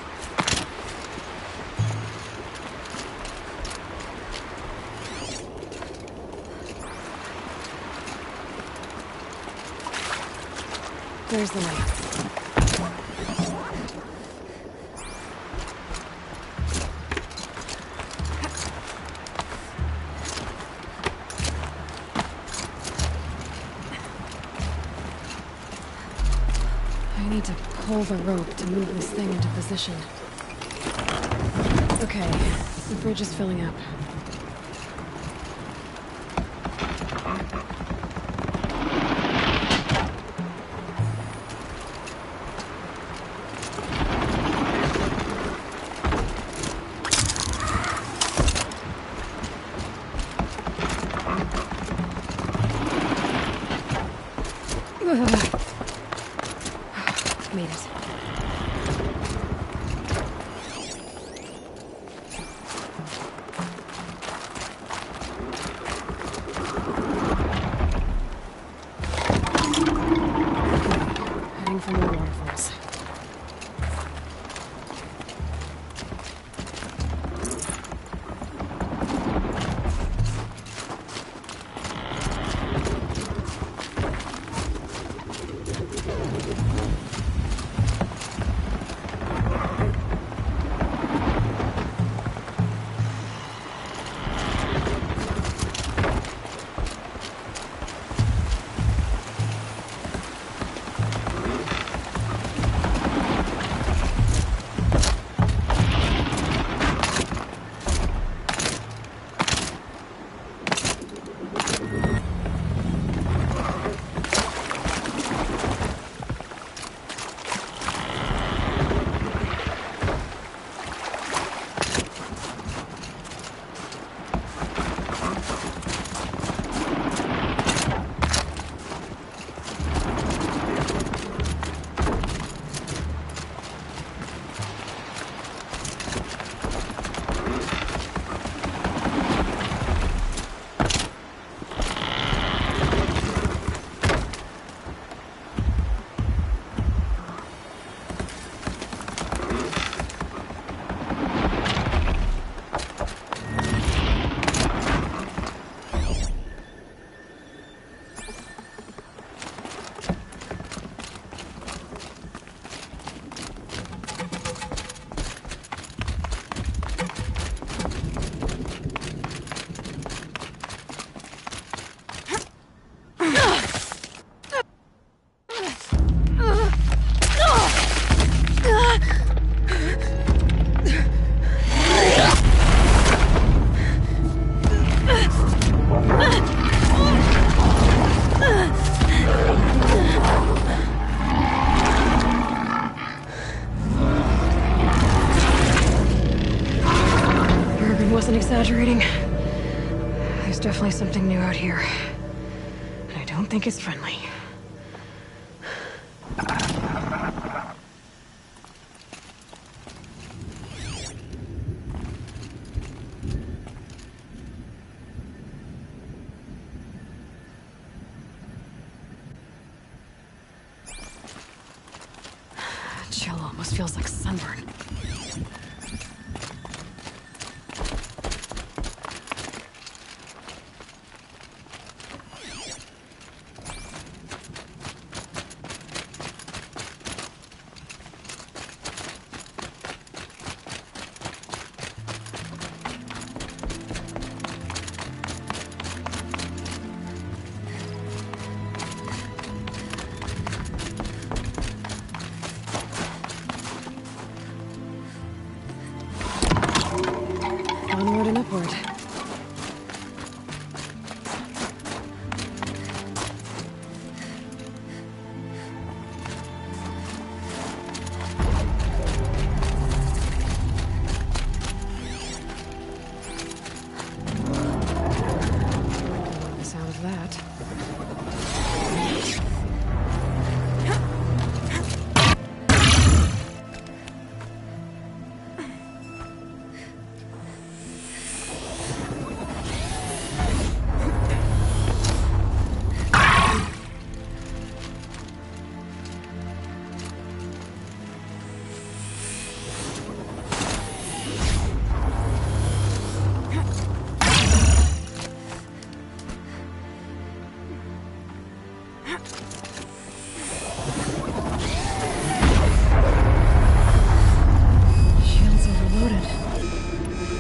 There's the light. I need to pull the rope to move this thing into position. Okay, the bridge is filling up. Made it. Heading for more waterfalls. exaggerating. There's definitely something new out here. And I don't think it's friendly. Chill almost feels like sunburn. Onward and upward. The sound of that. Shield's overloaded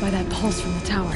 by that pulse from the tower.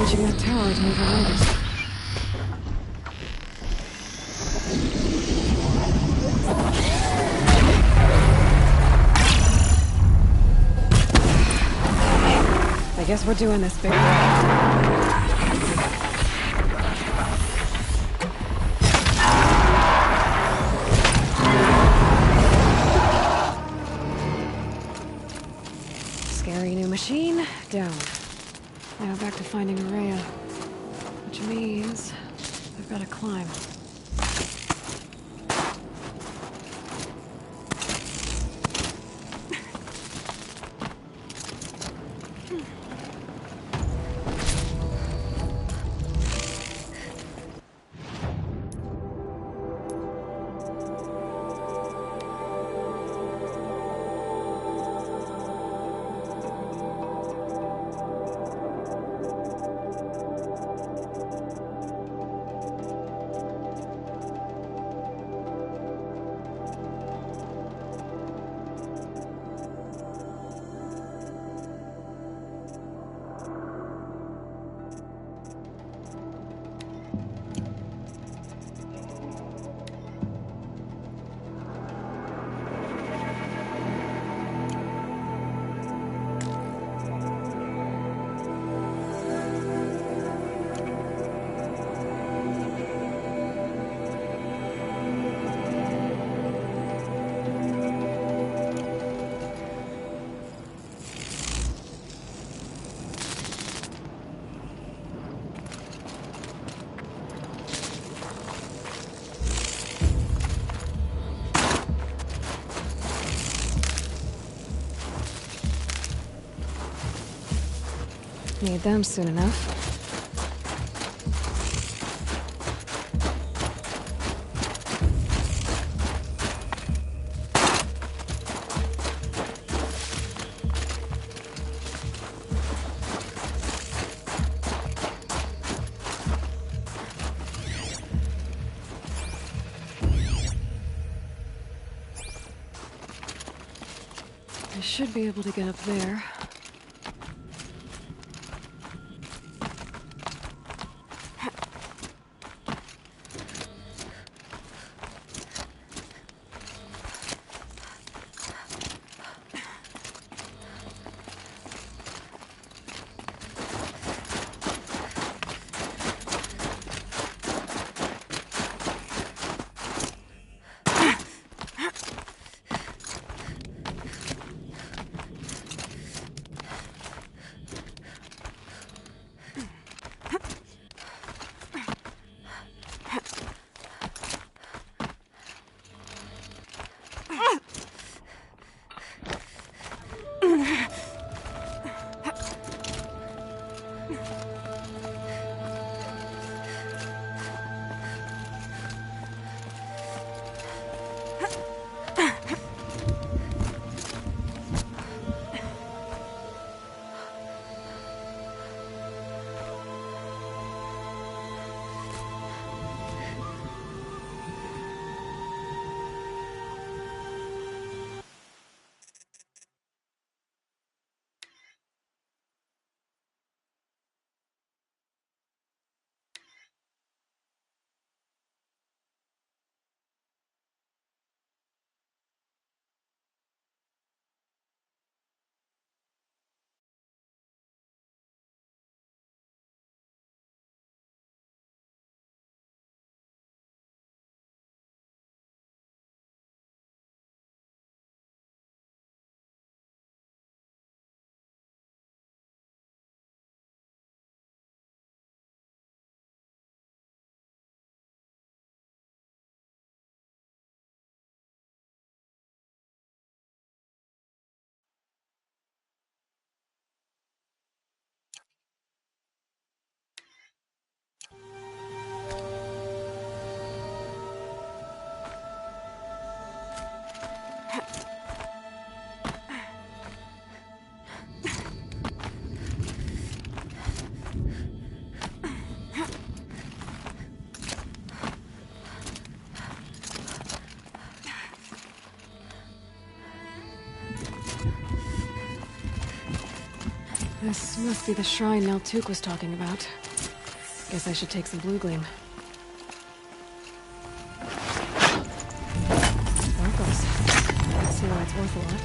Reaching that tower to move around us. I guess we're doing this, baby. Scary new machine, down. Now back to finding Araya. Which means I've got to climb. Need them soon enough. I should be able to get up there. This must be the shrine Naltuk was talking about. Guess I should take some blue gleam. Sparkles. Let's see why it's worth a lot.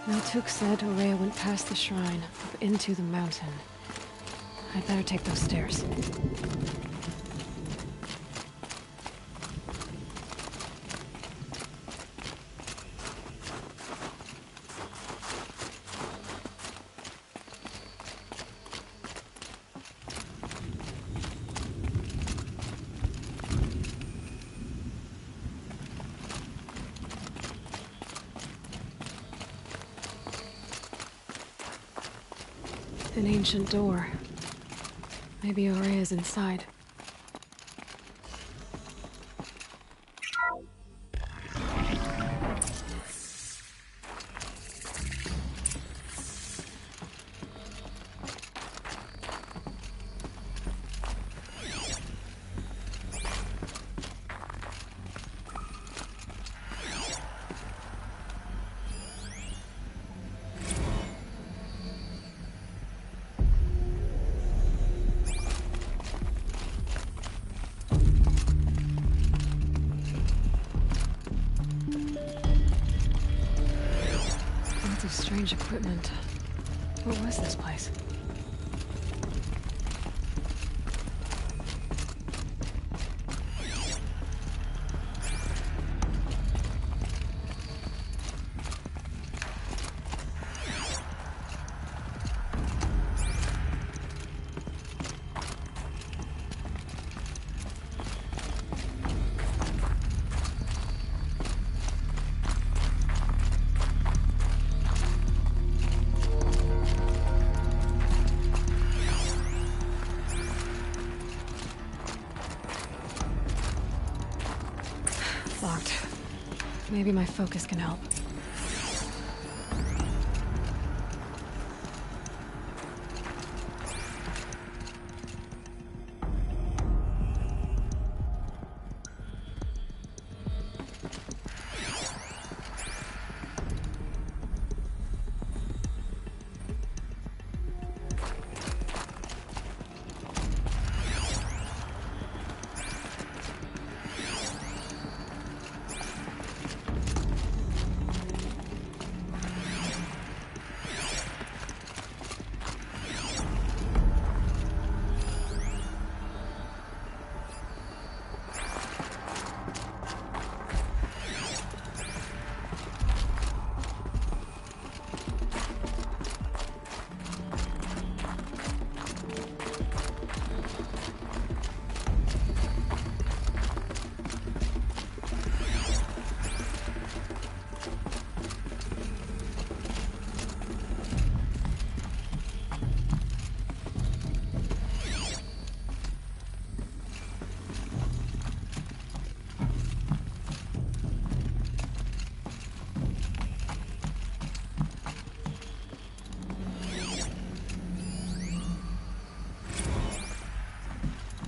Naltuk said Ourea went past the shrine, up into the mountain. I'd better take those stairs. An ancient door. Maybe Ourea's inside. Strange equipment. What was this place? Locked. Maybe my focus can help.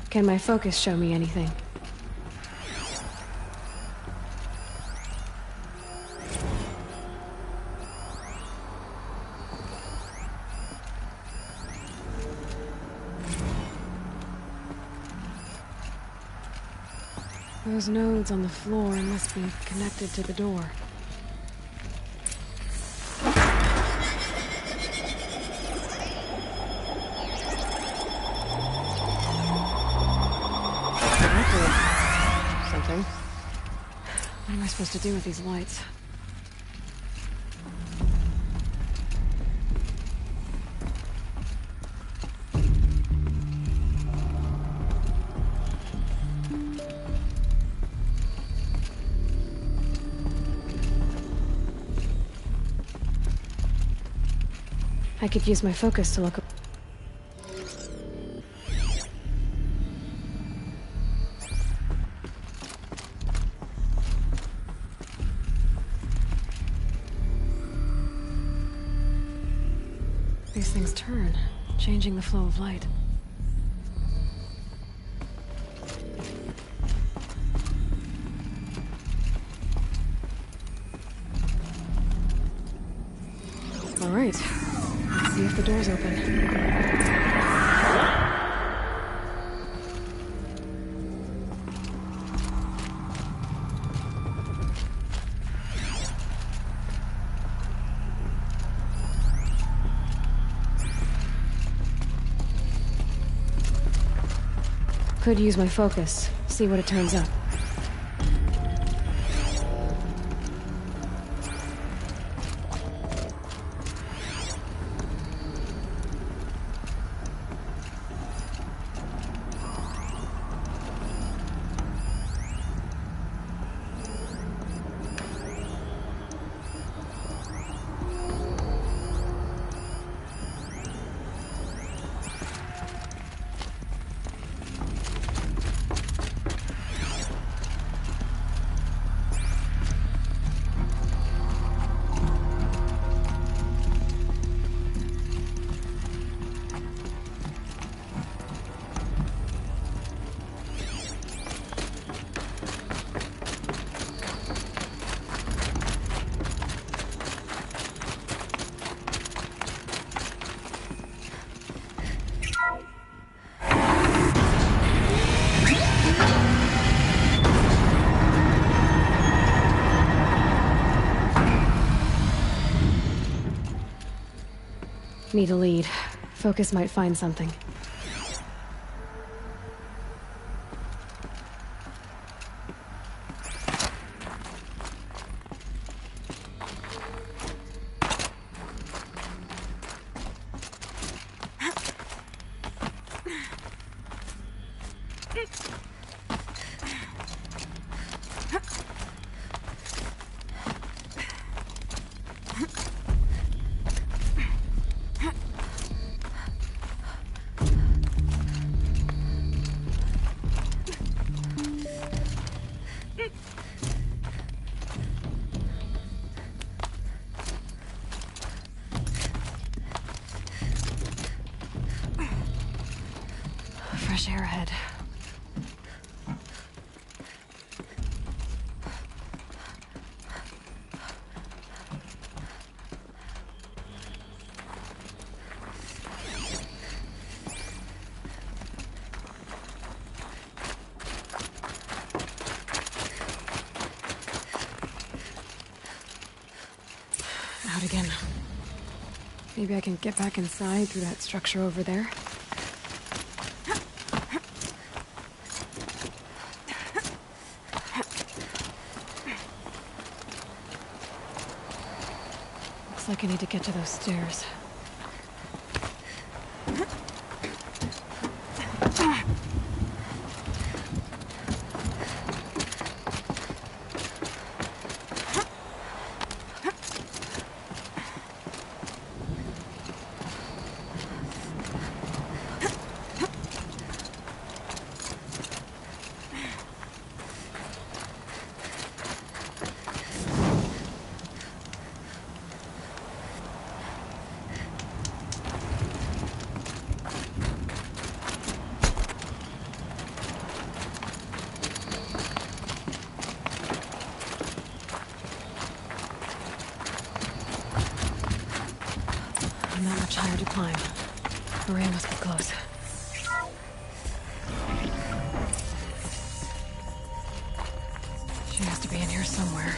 Can my focus show me anything? Those nodes on the floor must be connected to the door. Something. What am I supposed to do with these lights? I could use my focus to look. These things turn, changing the flow of light. All right, let's see if the door's open. Could use my focus, see what it turns up. Need a lead. Focus might find something. Fresh air ahead. Out again. Maybe I can get back inside through that structure over there. Looks like I need to get to those stairs. Not much higher to climb. Maria must be close. She has to be in here somewhere.